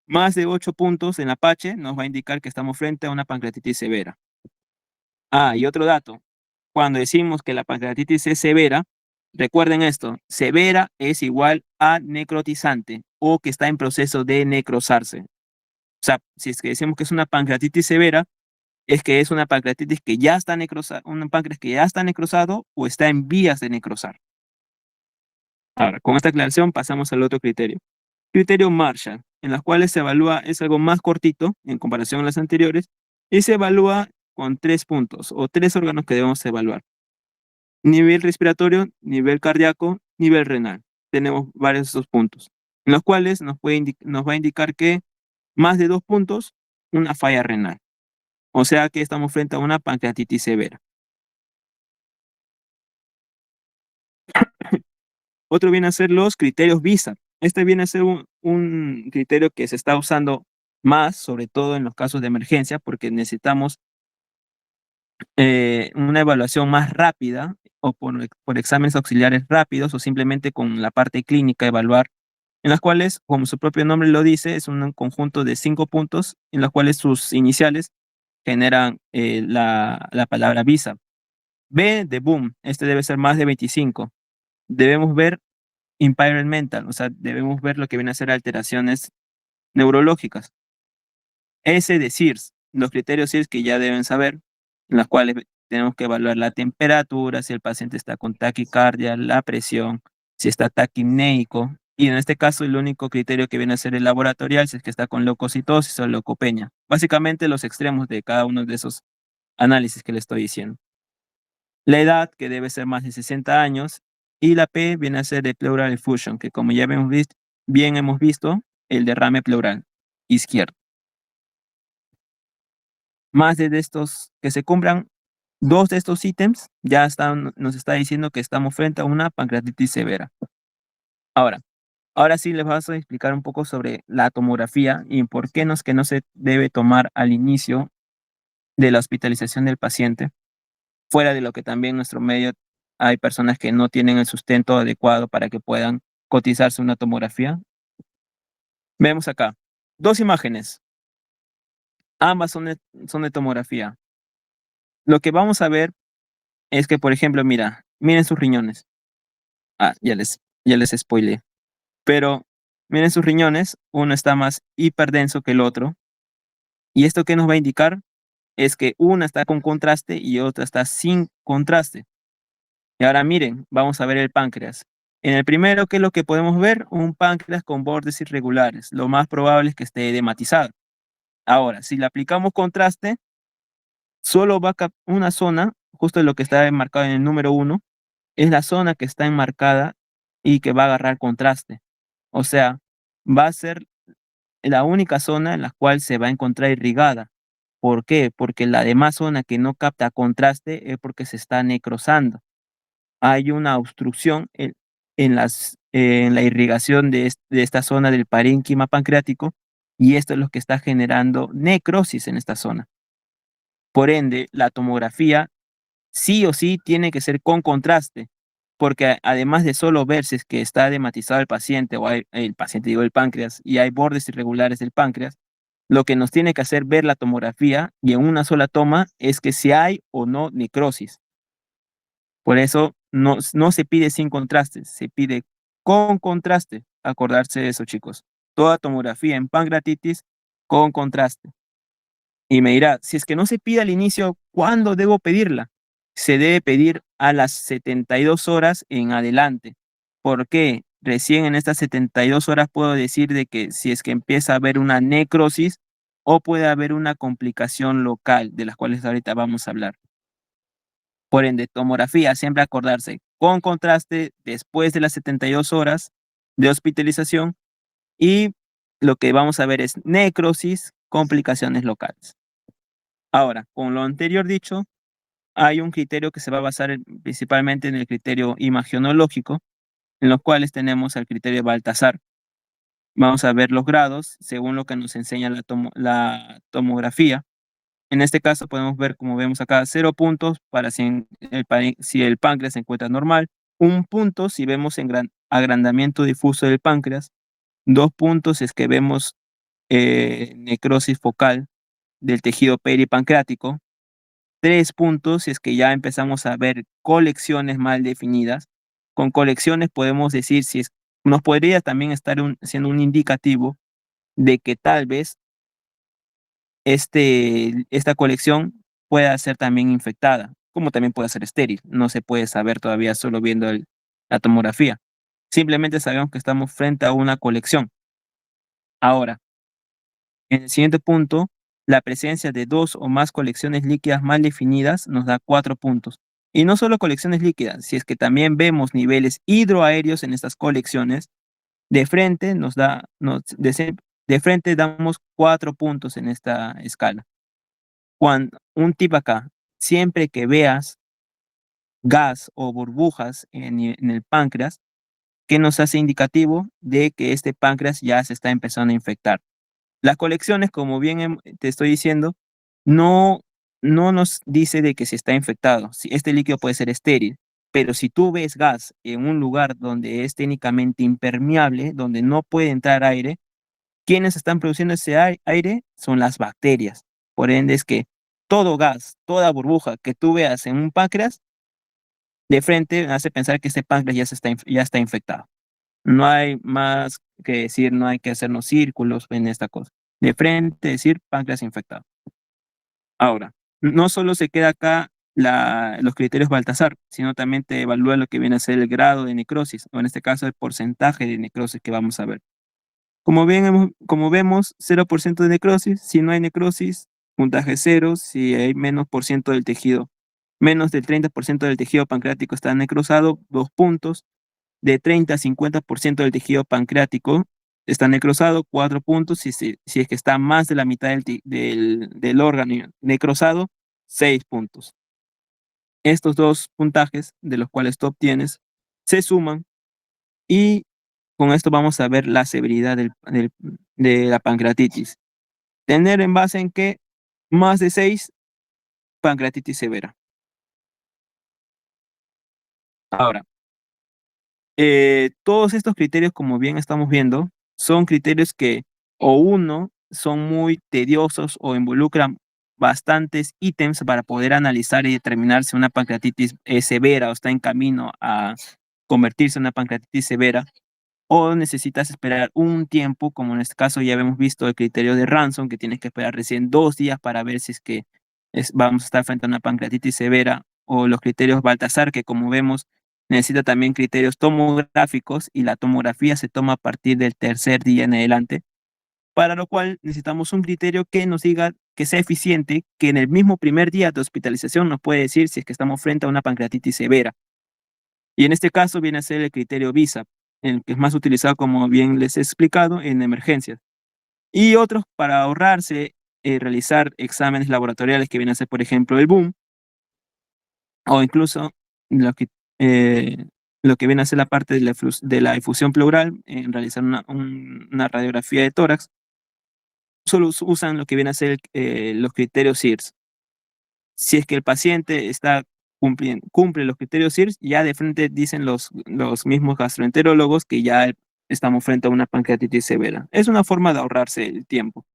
más de 8 puntos en Apache nos va a indicar que estamos frente a una pancreatitis severa. Ah, y otro dato. Cuando decimos que la pancreatitis es severa, recuerden esto: severa es igual a necrotizante o que está en proceso de necrosarse. O sea, si es que decimos que es una pancreatitis severa, es que es una pancreatitis que ya está necrosada, un páncreas que ya está necrosado o está en vías de necrosar. Ahora, con esta aclaración pasamos al otro criterio. Criterio Marshall, en las cuales se evalúa, es algo más cortito en comparación a las anteriores, y se evalúa con 3 puntos o 3 órganos que debemos evaluar: nivel respiratorio, nivel cardíaco, nivel renal. Tenemos varios de estos puntos, en los cuales nos va a indicar que más de 2 puntos, una falla renal. O sea que estamos frente a una pancreatitis severa. Otro viene a ser los criterios VISA. Este viene a ser un criterio que se está usando más, sobre todo en los casos de emergencia, porque necesitamos una evaluación más rápida o por exámenes auxiliares rápidos o simplemente con la parte clínica evaluar en las cuales, como su propio nombre lo dice, es un conjunto de 5 puntos en los cuales sus iniciales generan la palabra visa. B de boom, este debe ser más de 25. Debemos ver impairment mental, o sea, debemos ver lo que viene a ser alteraciones neurológicas. S de SIRS, los criterios SIRS que ya deben saber, en los cuales tenemos que evaluar la temperatura, si el paciente está con taquicardia, la presión, si está taquimneico, y en este caso el único criterio que viene a ser el laboratorial, si es que está con leucocitosis o leucopenia. Básicamente los extremos de cada uno de esos análisis que le estoy diciendo. La edad, que debe ser más de 60 años, y la P viene a ser de pleural effusion, que como ya hemos visto, el derrame pleural izquierdo. Más de estos que se cumplan, 2 de estos ítems nos está diciendo que estamos frente a una pancreatitis severa. Ahora sí les vas a explicar un poco sobre la tomografía y por qué que no se debe tomar al inicio de la hospitalización del paciente, fuera de lo que también en nuestro medio hay personas que no tienen el sustento adecuado para que puedan cotizarse una tomografía. Vemos acá 2 imágenes, ambas son de tomografía. Lo que vamos a ver es que, por ejemplo, miren sus riñones. Ya les spoileé. Pero miren sus riñones, uno está más hiperdenso que el otro. ¿Y esto qué nos va a indicar? Es que una está con contraste y otra está sin contraste. Y ahora miren, vamos a ver el páncreas. En el primero, ¿qué es lo que podemos ver? Un páncreas con bordes irregulares. Lo más probable es que esté edematizado. Ahora, si le aplicamos contraste, solo va a una zona, justo lo que está enmarcado en el número 1, es la zona que está enmarcada y que va a agarrar contraste. O sea, va a ser la única zona en la cual se va a encontrar irrigada. ¿Por qué? Porque la demás zona que no capta contraste es porque se está necrosando. Hay una obstrucción en la irrigación de esta zona del parénquima pancreático y esto es lo que está generando necrosis en esta zona. Por ende, la tomografía sí o sí tiene que ser con contraste, porque además de solo ver si es que está edematizado el paciente o el páncreas, y hay bordes irregulares del páncreas, lo que nos tiene que hacer ver la tomografía y en una sola toma es que si hay o no necrosis. Por eso no se pide sin contraste, se pide con contraste. Acordarse de eso, chicos. Toda tomografía en pancreatitis con contraste. Y me dirá, si es que no se pide al inicio, ¿cuándo debo pedirla? Se debe pedir a las 72 horas en adelante. ¿Por qué? Recién en estas 72 horas puedo decir de que si es que empieza a haber una necrosis o puede haber una complicación local, de las cuales ahorita vamos a hablar. Por ende, tomografía, siempre acordarse, con contraste después de las 72 horas de hospitalización y lo que vamos a ver es necrosis, complicaciones locales. Ahora, con lo anterior dicho, hay un criterio que se va a basar principalmente en el criterio imagenológico, en los cuales tenemos el criterio de Baltasar. Vamos a ver los grados según lo que nos enseña la tomografía. En este caso podemos ver, como vemos acá, 0 puntos para si el páncreas se encuentra normal, 1 punto si vemos agrandamiento difuso del páncreas, 2 puntos si es que vemos necrosis focal del tejido peripancreático, 3 puntos si es que ya empezamos a ver colecciones mal definidas. Con colecciones podemos decir nos podría también estar siendo un indicativo de que tal vez esta colección pueda ser también infectada, como también puede ser estéril. No se puede saber todavía solo viendo la tomografía. Simplemente sabemos que estamos frente a una colección. Ahora, en el siguiente punto, la presencia de 2 o más colecciones líquidas mal definidas nos da 4 puntos. Y no solo colecciones líquidas, si es que también vemos niveles hidroaéreos en estas colecciones, de frente de frente damos 4 puntos en esta escala. Un tip acá, siempre que veas gas o burbujas en el páncreas, ¿qué nos hace indicativo de que este páncreas ya se está empezando a infectar? Las colecciones, como bien te estoy diciendo, no nos dice de que se está infectado. Este líquido puede ser estéril. Pero si tú ves gas en un lugar donde es técnicamente impermeable, donde no puede entrar aire, ¿quiénes están produciendo ese aire? Son las bacterias. Por ende, es que todo gas, toda burbuja que tú veas en un páncreas, de frente hace pensar que este páncreas ya está infectado. No hay más que decir, no hay que hacernos círculos en esta cosa. De frente decir páncreas infectado. Ahora, no solo se queda acá los criterios Baltasar, sino también te evalúa lo que viene a ser el grado de necrosis, o en este caso el porcentaje de necrosis que vamos a ver. Como vemos, 0% de necrosis, si no hay necrosis, puntaje cero, si hay menos por ciento del tejido, menos del 30% del tejido pancreático está necrosado, 2 puntos, de 30 a 50% del tejido pancreático está necrosado, 4 puntos, si es que está más de la mitad del órgano necrosado, 6 puntos. Estos dos puntajes de los cuales tú obtienes se suman y con esto vamos a ver la severidad de la pancreatitis. Tener en base en que más de 6, pancreatitis severa. Ahora, todos estos criterios, como bien estamos viendo, son criterios que o uno son muy tediosos o involucran bastantes ítems para poder analizar y determinar si una pancreatitis es severa o está en camino a convertirse en una pancreatitis severa, o necesitas esperar un tiempo, como en este caso ya habíamos visto el criterio de Ransom, que tienes que esperar recién 2 días para ver si es que vamos a estar frente a una pancreatitis severa, o los criterios Baltasar, que como vemos necesita también criterios tomográficos y la tomografía se toma a partir del tercer día en adelante, para lo cual necesitamos un criterio que nos diga que sea eficiente, que en el mismo primer día de hospitalización nos puede decir si es que estamos frente a una pancreatitis severa. Y en este caso viene a ser el criterio VISA, el que es más utilizado, como bien les he explicado, en emergencias. Y otros para ahorrarse realizar exámenes laboratoriales que viene a ser, por ejemplo, el BOOM, o incluso lo que, eh, lo que viene a ser la parte de la difusión pleural, en realizar una radiografía de tórax, solo usan lo que viene a ser los criterios SIRS. Si es que el paciente cumple los criterios SIRS, ya de frente dicen los mismos gastroenterólogos que ya estamos frente a una pancreatitis severa. Es una forma de ahorrarse el tiempo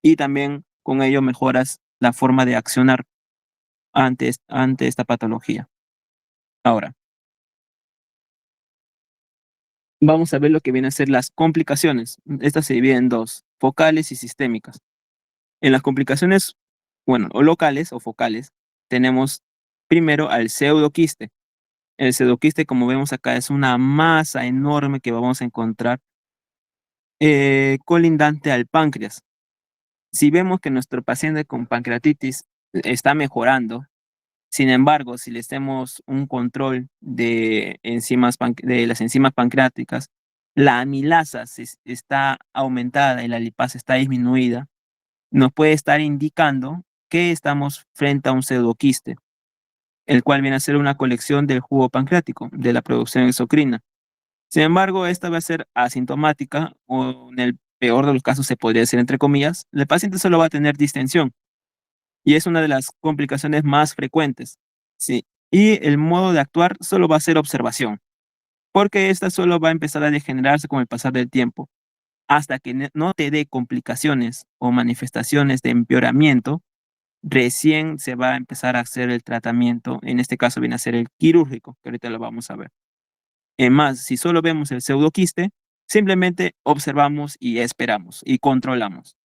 y también con ello mejoras la forma de accionar ante esta patología. Ahora, vamos a ver lo que vienen a ser las complicaciones. Estas se dividen en dos, focales y sistémicas. En las complicaciones, bueno, o locales o focales, tenemos primero al pseudoquiste. El pseudoquiste, como vemos acá, es una masa enorme que vamos a encontrar colindante al páncreas. Si vemos que nuestro paciente con pancreatitis está mejorando, sin embargo, si le hacemos un control de las enzimas pancreáticas, la amilasa está aumentada y la lipasa está disminuida, nos puede estar indicando que estamos frente a un pseudoquiste, el cual viene a ser una colección del jugo pancreático, de la producción exocrina. Sin embargo, esta va a ser asintomática o en el peor de los casos se podría decir entre comillas, el paciente solo va a tener distensión y es una de las complicaciones más frecuentes. Sí. Y el modo de actuar solo va a ser observación, porque esta solo va a empezar a degenerarse con el pasar del tiempo. Hasta que no te dé complicaciones o manifestaciones de empeoramiento, recién se va a empezar a hacer el tratamiento. En este caso viene a ser el quirúrgico, que ahorita lo vamos a ver. Es más, si solo vemos el pseudoquiste, simplemente observamos y esperamos y controlamos.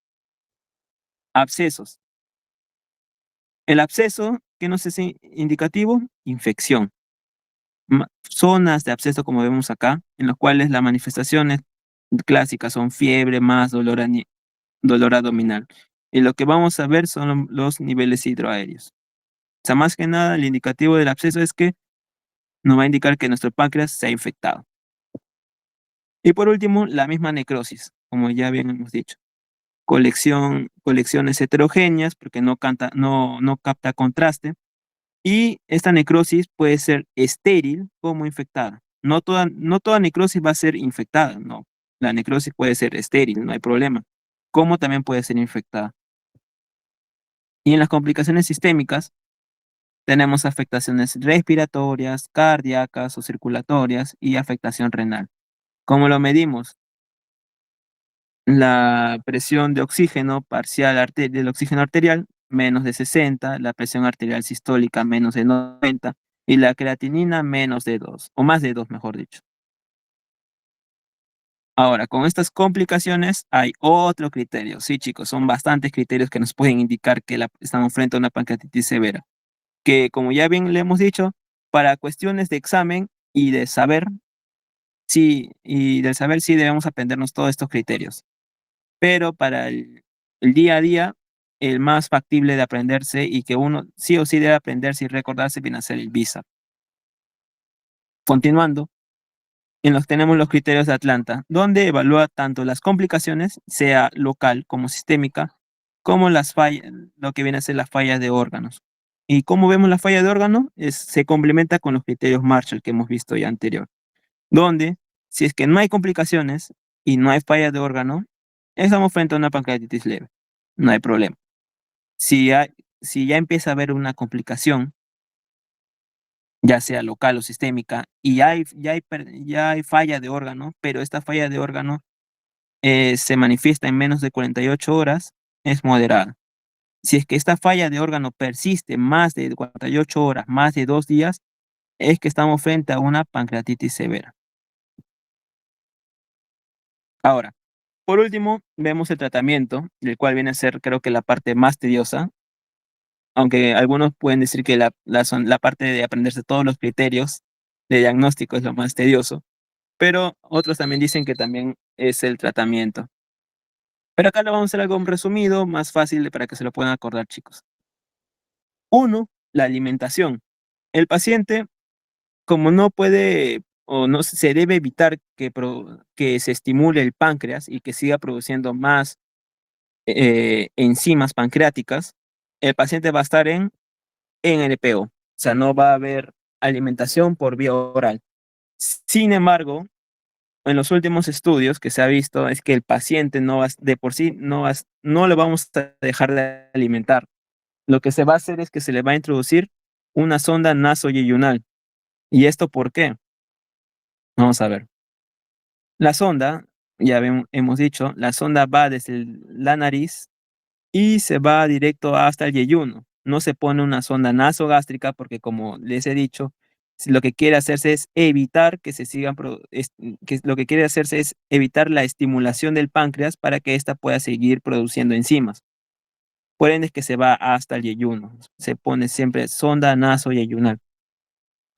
Abscesos. El absceso, que no es indicativo, infección. Zonas de absceso, como vemos acá, en las cuales las manifestaciones clásicas son fiebre más dolor abdominal. Y lo que vamos a ver son los niveles hidroaéreos. O sea, más que nada, el indicativo del absceso es que nos va a indicar que nuestro páncreas se ha infectado. Y por último, la misma necrosis, como ya bien hemos dicho. Colecciones heterogéneas, porque no capta contraste. Y esta necrosis puede ser estéril como infectada. No toda necrosis va a ser infectada, no. La necrosis puede ser estéril, no hay problema. Como también puede ser infectada. Y en las complicaciones sistémicas, tenemos afectaciones respiratorias, cardíacas o circulatorias y afectación renal. ¿Cómo lo medimos? La presión de oxígeno parcial del oxígeno arterial menos de 60, la presión arterial sistólica menos de 90 y la creatinina menos de 2, o más de 2, mejor dicho. Ahora, con estas complicaciones hay otro criterio. Sí, chicos, son bastantes criterios que nos pueden indicar que estamos frente a una pancreatitis severa. Que, como ya bien le hemos dicho, para cuestiones de examen y de saber, sí, y del saber sí debemos aprendernos todos estos criterios. Pero para el día a día, el más factible de aprenderse y que uno sí o sí debe aprenderse y recordarse viene a ser el visa. Continuando, tenemos los criterios de Atlanta, donde evalúa tanto las complicaciones, sea local como sistémica, como las fallas, lo que viene a ser las fallas de órganos. Y como vemos la falla de órgano, se complementa con los criterios Marshall que hemos visto ya anterior, donde si es que no hay complicaciones y no hay falla de órgano, estamos frente a una pancreatitis leve, no hay problema. Si, si ya empieza a haber una complicación, ya sea local o sistémica, y ya hay falla de órgano, pero esta falla de órgano se manifiesta en menos de 48 horas, es moderada. Si es que esta falla de órgano persiste más de 48 horas, más de 2 días, es que estamos frente a una pancreatitis severa. Ahora, por último, vemos el tratamiento, el cual viene a ser, creo que la parte más tediosa, aunque algunos pueden decir que la parte de aprenderse todos los criterios de diagnóstico es lo más tedioso, pero otros también dicen que también es el tratamiento. Pero acá lo vamos a hacer algo resumido, más fácil para que se lo puedan acordar, chicos. Uno, la alimentación. El paciente, como no puede o no se debe evitar que se estimule el páncreas y que siga produciendo más enzimas pancreáticas, el paciente va a estar en NPO. O sea, no va a haber alimentación por vía oral. Sin embargo, en los últimos estudios que se ha visto es que el paciente de por sí no le vamos a dejar de alimentar. Lo que se va a hacer es que se le va a introducir una sonda nasoyeyunal. ¿Y esto por qué? Vamos a ver. La sonda, ya hemos dicho, la sonda va desde la nariz y se va directo hasta el yeyuno. No se pone una sonda nasogástrica porque, como les he dicho, lo que quiere hacerse es evitar que se sigan, que lo que quiere hacerse es evitar la estimulación del páncreas para que ésta pueda seguir produciendo enzimas. Por ende es que se va hasta el yeyuno. Se pone siempre sonda nasoyeyunal.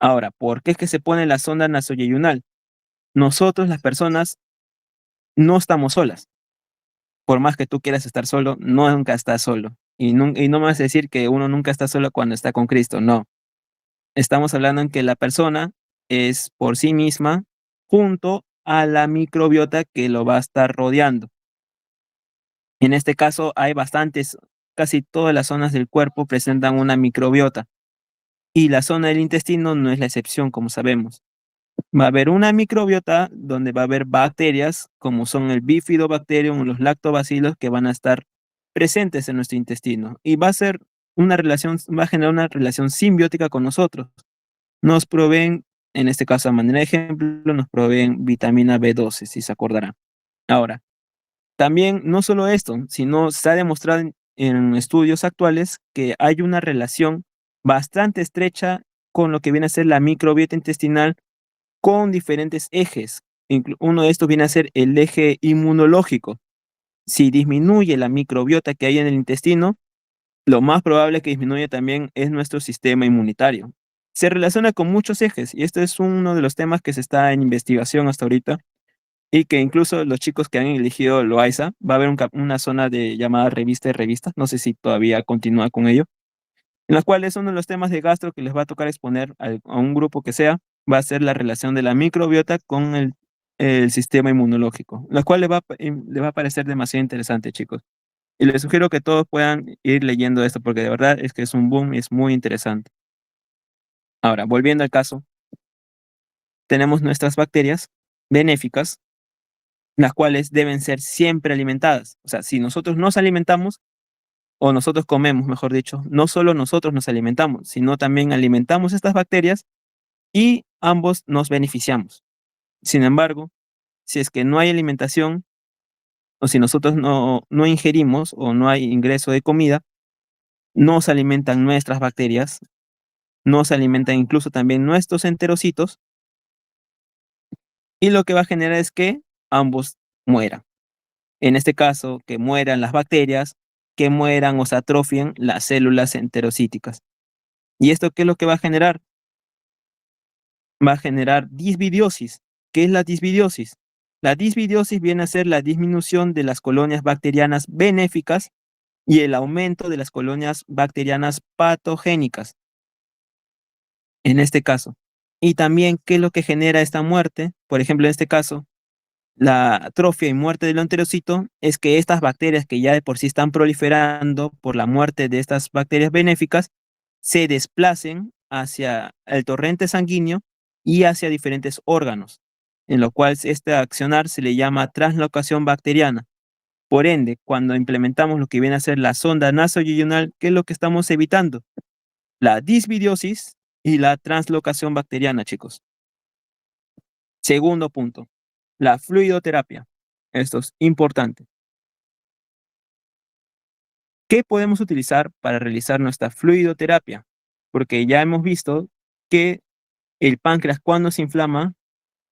Ahora, ¿por qué es que se pone la sonda nasoyeyunal? Nosotros, las personas, no estamos solas. Por más que tú quieras estar solo, nunca estás solo. Y no me vas a decir que uno nunca está solo cuando está con Cristo, no. Estamos hablando en que la persona es por sí misma junto a la microbiota que lo va a estar rodeando. En este caso hay bastantes, casi todas las zonas del cuerpo presentan una microbiota y la zona del intestino no es la excepción, como sabemos. Va a haber una microbiota donde va a haber bacterias como son el bifidobacterium o los lactobacilos que van a estar presentes en nuestro intestino y va a generar una relación simbiótica con nosotros. Nos proveen, en este caso a manera de ejemplo, nos proveen vitamina B12, si se acordarán. Ahora, también no solo esto, sino se ha demostrado en estudios actuales que hay una relación bastante estrecha con lo que viene a ser la microbiota intestinal con diferentes ejes. Uno de estos viene a ser el eje inmunológico. Si disminuye la microbiota que hay en el intestino, lo más probable que disminuya también es nuestro sistema inmunitario. Se relaciona con muchos ejes y este es uno de los temas que se está en investigación hasta ahorita y que incluso los chicos que han elegido Loaiza, va a haber una zona llamada revista de revistas, no sé si todavía continúa con ello, en las cuales uno de los temas de gastro que les va a tocar exponer a un grupo que sea, va a ser la relación de la microbiota con el sistema inmunológico, la cual le va a parecer demasiado interesante, chicos. Y les sugiero que todos puedan ir leyendo esto porque de verdad es que es un boom y es muy interesante. Ahora, volviendo al caso, tenemos nuestras bacterias benéficas, las cuales deben ser siempre alimentadas. O sea, si nosotros nos alimentamos, o nosotros comemos, mejor dicho, no solo nosotros nos alimentamos, sino también alimentamos estas bacterias y ambos nos beneficiamos. Sin embargo, si es que no hay alimentación, o si nosotros no ingerimos o no hay ingreso de comida, no se alimentan nuestras bacterias, no se alimentan incluso también nuestros enterocitos, y lo que va a generar es que ambos mueran. En este caso, que mueran las bacterias, que mueran o se atrofien las células enterocíticas. ¿Y esto qué es lo que va a generar? Va a generar disbidiosis. ¿Qué es la disbidiosis? La disbidiosis viene a ser la disminución de las colonias bacterianas benéficas y el aumento de las colonias bacterianas patogénicas, en este caso. Y también, ¿qué es lo que genera esta muerte? Por ejemplo, en este caso, la atrofia y muerte del enterocito es que estas bacterias que ya de por sí están proliferando por la muerte de estas bacterias benéficas se desplacen hacia el torrente sanguíneo y hacia diferentes órganos, en lo cual este accionar se le llama translocación bacteriana. Por ende, cuando implementamos lo que viene a ser la sonda nasoyeyunal, ¿qué es lo que estamos evitando? La disbidiosis y la translocación bacteriana, chicos. Segundo punto, la fluidoterapia. Esto es importante. ¿Qué podemos utilizar para realizar nuestra fluidoterapia? Porque ya hemos visto que el páncreas cuando se inflama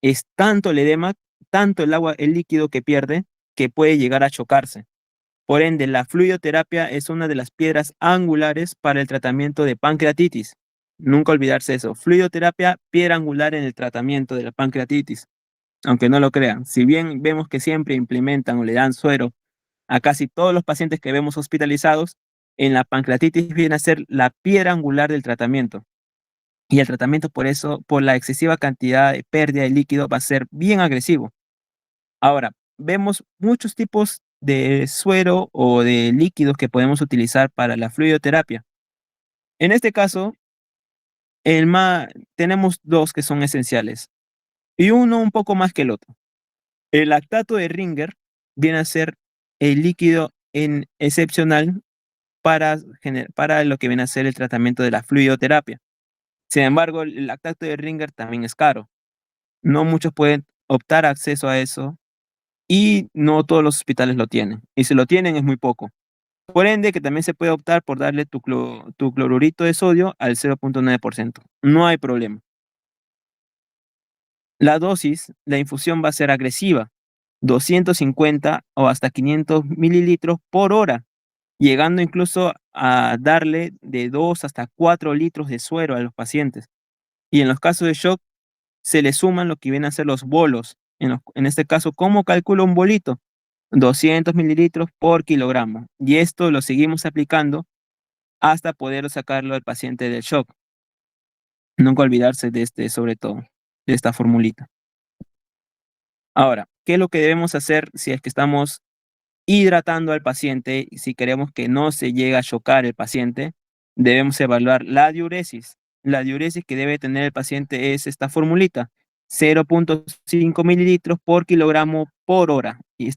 es tanto el edema, tanto el agua, el líquido que pierde, que puede llegar a chocarse. Por ende, la fluidoterapia es una de las piedras angulares para el tratamiento de pancreatitis. Nunca olvidarse eso. Fluidoterapia, piedra angular en el tratamiento de la pancreatitis. Aunque no lo crean, si bien vemos que siempre implementan o le dan suero a casi todos los pacientes que vemos hospitalizados, en la pancreatitis viene a ser la piedra angular del tratamiento. Y el tratamiento por eso, por la excesiva cantidad de pérdida de líquido, va a ser bien agresivo. Ahora, vemos muchos tipos de suero o de líquidos que podemos utilizar para la fluidoterapia. En este caso, tenemos dos que son esenciales y uno un poco más que el otro. El lactato de Ringer viene a ser el líquido excepcional para lo que viene a ser el tratamiento de la fluidoterapia. Sin embargo, el lactato de Ringer también es caro. No muchos pueden optar acceso a eso y no todos los hospitales lo tienen. Y si lo tienen es muy poco. Por ende, que también se puede optar por darle tu clorurito de sodio al 0.9%. No hay problema. La dosis, la infusión va a ser agresiva, 250 o hasta 500 mililitros por hora, llegando incluso a darle de 2 hasta 4 litros de suero a los pacientes. Y en los casos de shock, se le suman lo que vienen a ser los bolos. En este caso, ¿cómo calculo un bolito? 200 mililitros por kilogramo. Y esto lo seguimos aplicando hasta poder sacarlo al paciente del shock. Nunca olvidarse de sobre todo, de esta formulita. Ahora, ¿qué es lo que debemos hacer si es que estamos hidratando al paciente? Si queremos que no se llegue a chocar el paciente, debemos evaluar la diuresis. La diuresis que debe tener el paciente es esta formulita, 0.5 mililitros por kilogramo por hora. Y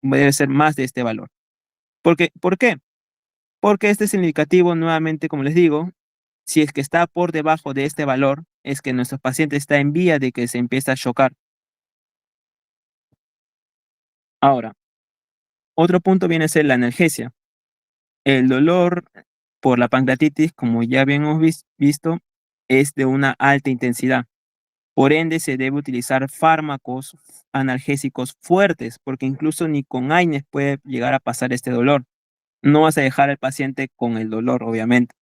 debe ser más de este valor. ¿Por qué? Porque este es el indicativo, nuevamente, como les digo, si es que está por debajo de este valor, es que nuestro paciente está en vía de que se empiece a chocar. Ahora, otro punto viene a ser la analgesia. El dolor por la pancreatitis, como ya habíamos visto, es de una alta intensidad. Por ende, se debe utilizar fármacos analgésicos fuertes, porque incluso ni con AINES puede llegar a pasar este dolor. No vas a dejar al paciente con el dolor, obviamente.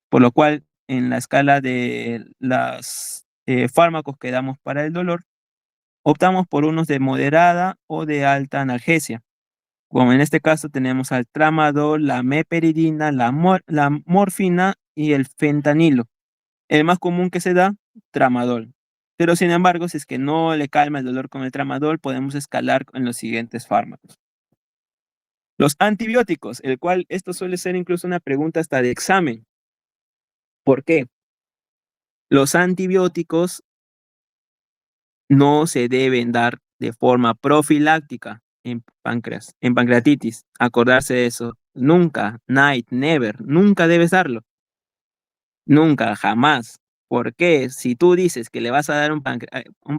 Por lo cual, en la escala de los fármacos que damos para el dolor, optamos por unos de moderada o de alta analgesia. Como en este caso tenemos al tramadol, la meperidina, la morfina y el fentanilo. El más común que se da, tramadol. Pero sin embargo, si es que no le calma el dolor con el tramadol, podemos escalar en los siguientes fármacos. Los antibióticos, el cual esto suele ser incluso una pregunta hasta de examen. ¿Por qué? Los antibióticos no se deben dar de forma profiláctica en páncreas, en pancreatitis. Acordarse de eso. Nunca, night, never, nunca debes darlo. Nunca, jamás. ¿Por qué? Si tú dices que le vas a dar un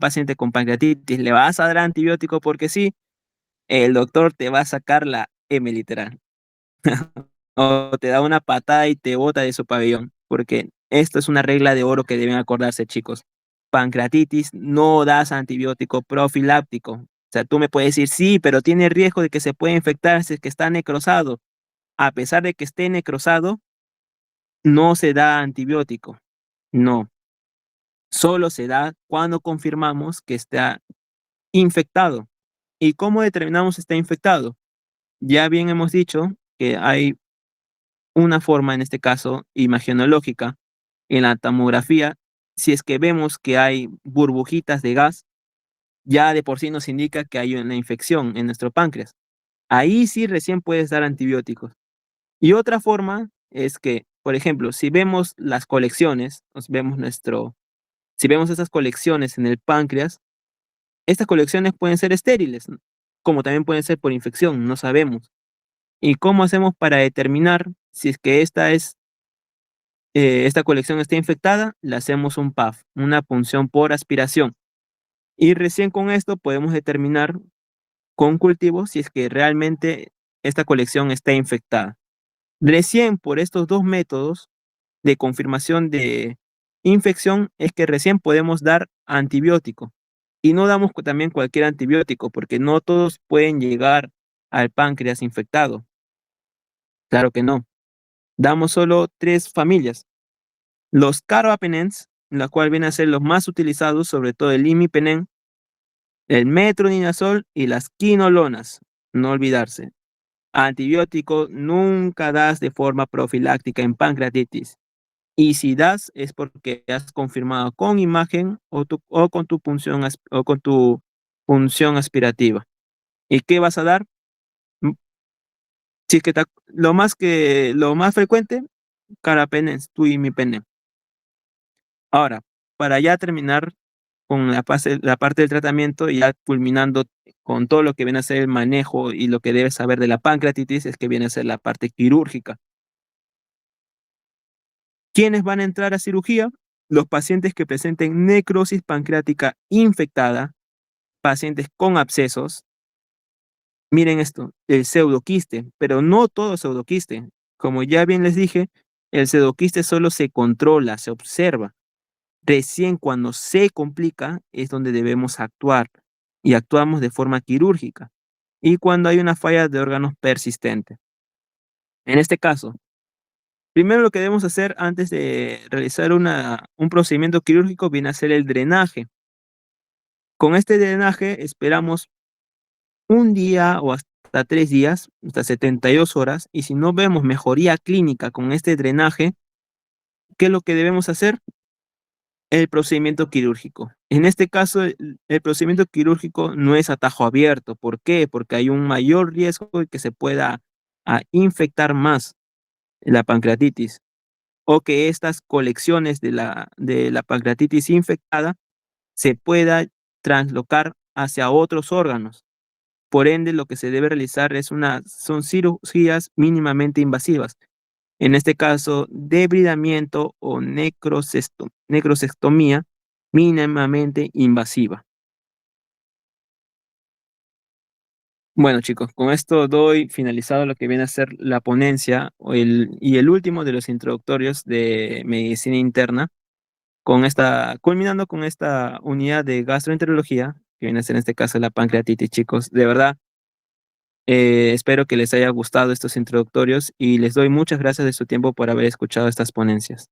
paciente con pancreatitis, le vas a dar antibiótico porque sí, el doctor te va a sacar la M literal. O te da una patada y te bota de su pabellón. Porque esto es una regla de oro que deben acordarse, chicos. Pancreatitis no das antibiótico profiláctico. O sea, tú me puedes decir, sí, pero tiene riesgo de que se pueda infectar si es que está necrosado. A pesar de que esté necrosado, no se da antibiótico. No, solo se da cuando confirmamos que está infectado. ¿Y cómo determinamos si está infectado? Ya bien hemos dicho que hay una forma, en este caso, imagenológica, en la tomografía. Si es que vemos que hay burbujitas de gas, ya de por sí nos indica que hay una infección en nuestro páncreas. Ahí sí recién puedes dar antibióticos. Y otra forma es que, por ejemplo, si vemos las colecciones, si vemos esas colecciones en el páncreas, estas colecciones pueden ser estériles, ¿no? Como también pueden ser por infección, no sabemos. ¿Y cómo hacemos para determinar si es que esta colección está infectada? Le hacemos un PAF, una punción por aspiración. Y recién con esto podemos determinar con cultivo si es que realmente esta colección está infectada. Recién por estos dos métodos de confirmación de infección es que recién podemos dar antibiótico. Y no damos también cualquier antibiótico, porque no todos pueden llegar al páncreas infectado. Claro que no. Damos solo tres familias. Los carbapenens, la cual vienen a ser los más utilizados, sobre todo el imipenem, el metronidazol y las quinolonas. No olvidarse. Antibiótico nunca das de forma profiláctica en pancreatitis. Y si das es porque has confirmado con imagen o con tu punción aspirativa. ¿Y qué vas a dar? Mm, Si es que lo más frecuente, carbapenems, tu imipenem. Ahora, para ya terminar con la parte del tratamiento, ya culminando con todo lo que viene a ser el manejo y lo que debes saber de la pancreatitis, es que viene a ser la parte quirúrgica. ¿Quiénes van a entrar a cirugía? Los pacientes que presenten necrosis pancreática infectada, pacientes con abscesos. Miren esto, el pseudoquiste, pero no todo pseudoquiste. Como ya bien les dije, el pseudoquiste solo se controla, se observa. Recién cuando se complica es donde debemos actuar y actuamos de forma quirúrgica y cuando hay una falla de órganos persistente. En este caso, primero lo que debemos hacer antes de realizar un procedimiento quirúrgico viene a ser el drenaje. Con este drenaje esperamos un día o hasta 3 días, hasta 72 horas, y si no vemos mejoría clínica con este drenaje, ¿qué es lo que debemos hacer? El procedimiento quirúrgico. En este caso, el procedimiento quirúrgico no es a tajo abierto. ¿Por qué? Porque hay un mayor riesgo de que se pueda infectar más la pancreatitis o que estas colecciones de la pancreatitis infectada se pueda translocar hacia otros órganos. Por ende, lo que se debe realizar son cirugías mínimamente invasivas. En este caso, debridamiento o necrosectomía mínimamente invasiva. Bueno, chicos, con esto doy finalizado lo que viene a ser la ponencia y el último de los introductorios de medicina interna, culminando con esta unidad de gastroenterología, que viene a ser en este caso la pancreatitis, chicos. De verdad, espero que les haya gustado estos introductorios y les doy muchas gracias de su tiempo por haber escuchado estas ponencias.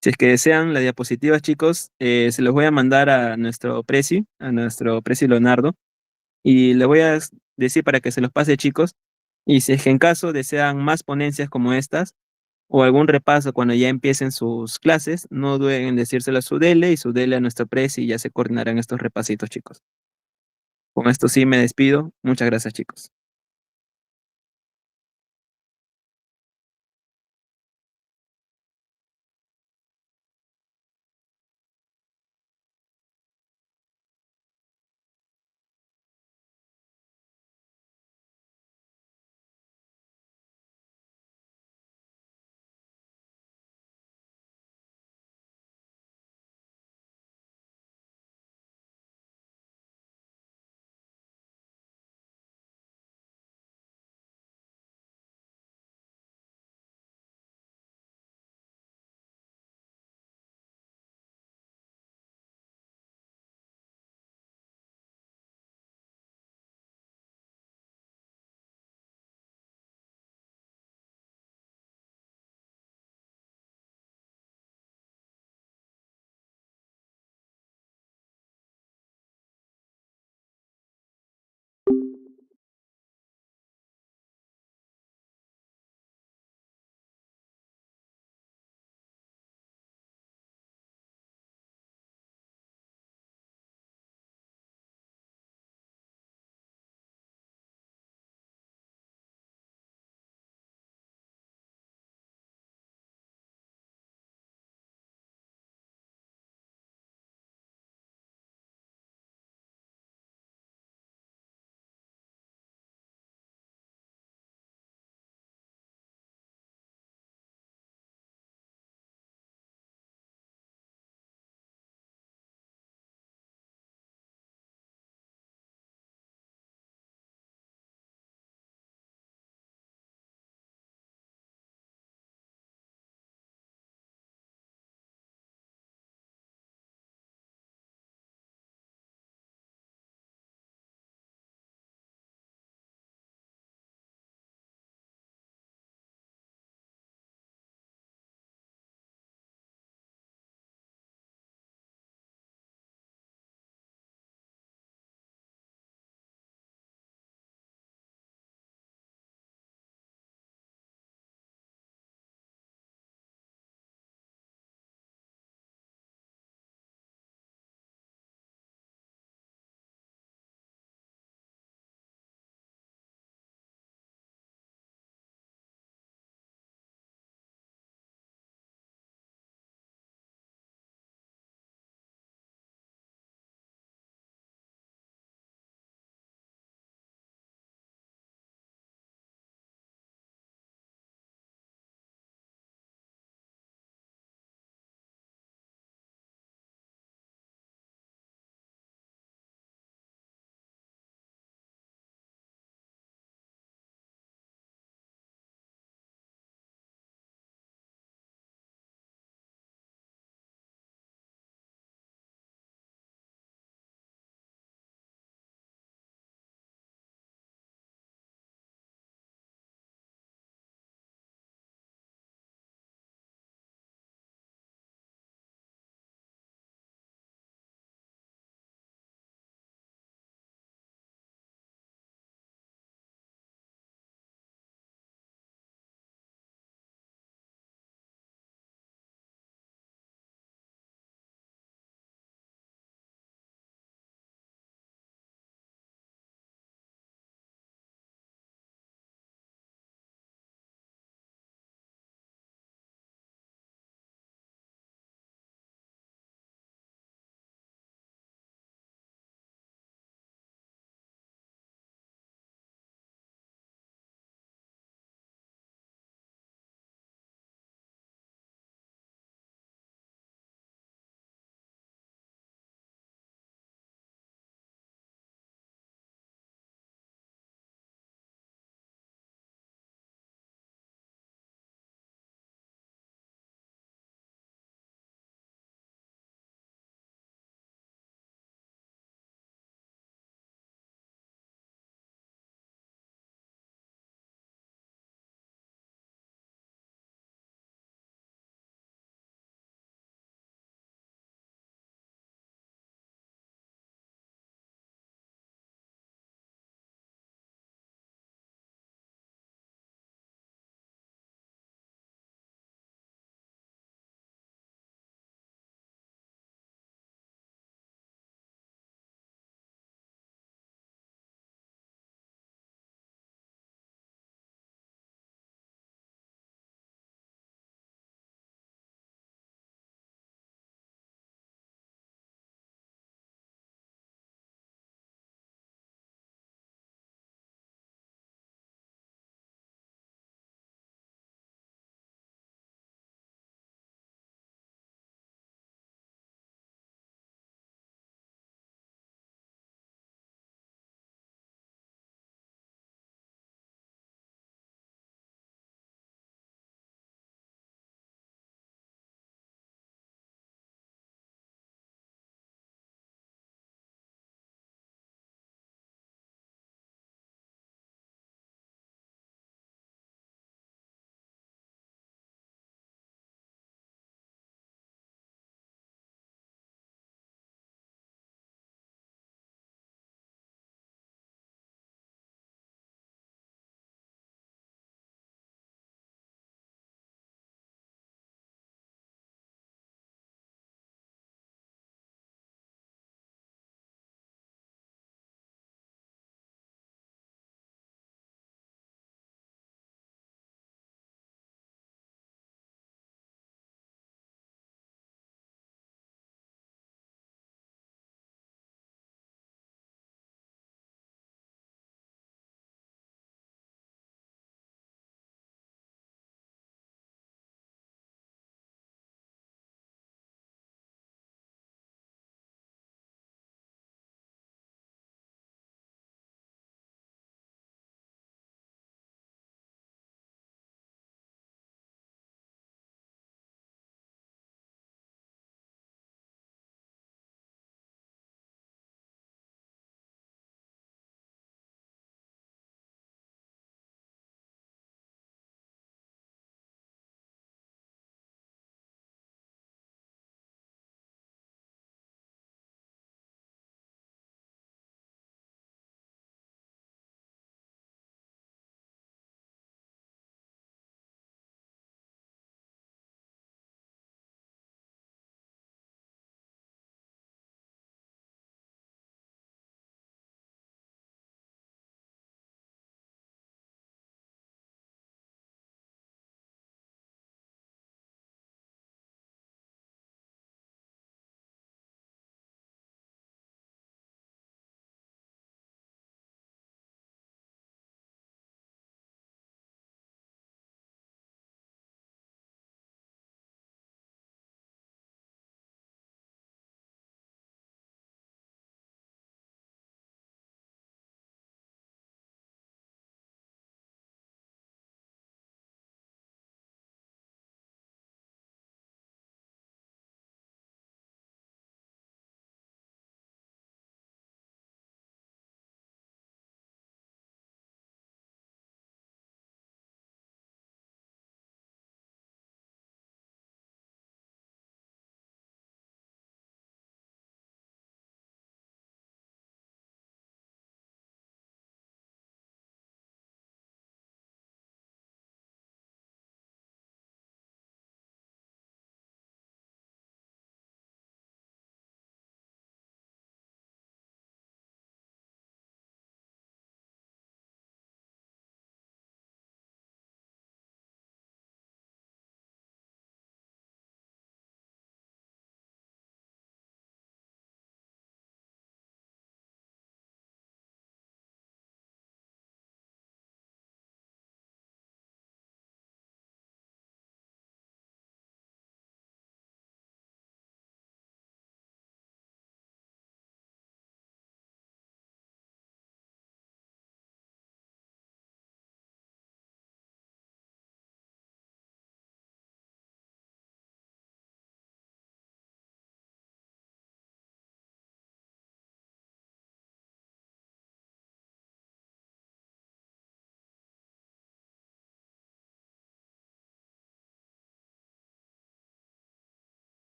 Si es que desean las diapositivas, chicos, se los voy a mandar a nuestro Prezi Leonardo, y le voy a decir para que se los pase, chicos. Y si es que en caso desean más ponencias como estas, o algún repaso cuando ya empiecen sus clases, no duden en decírselo a su dele y su dele a nuestro Prezi y ya se coordinarán estos repasitos, chicos. Con esto sí me despido. Muchas gracias, chicos.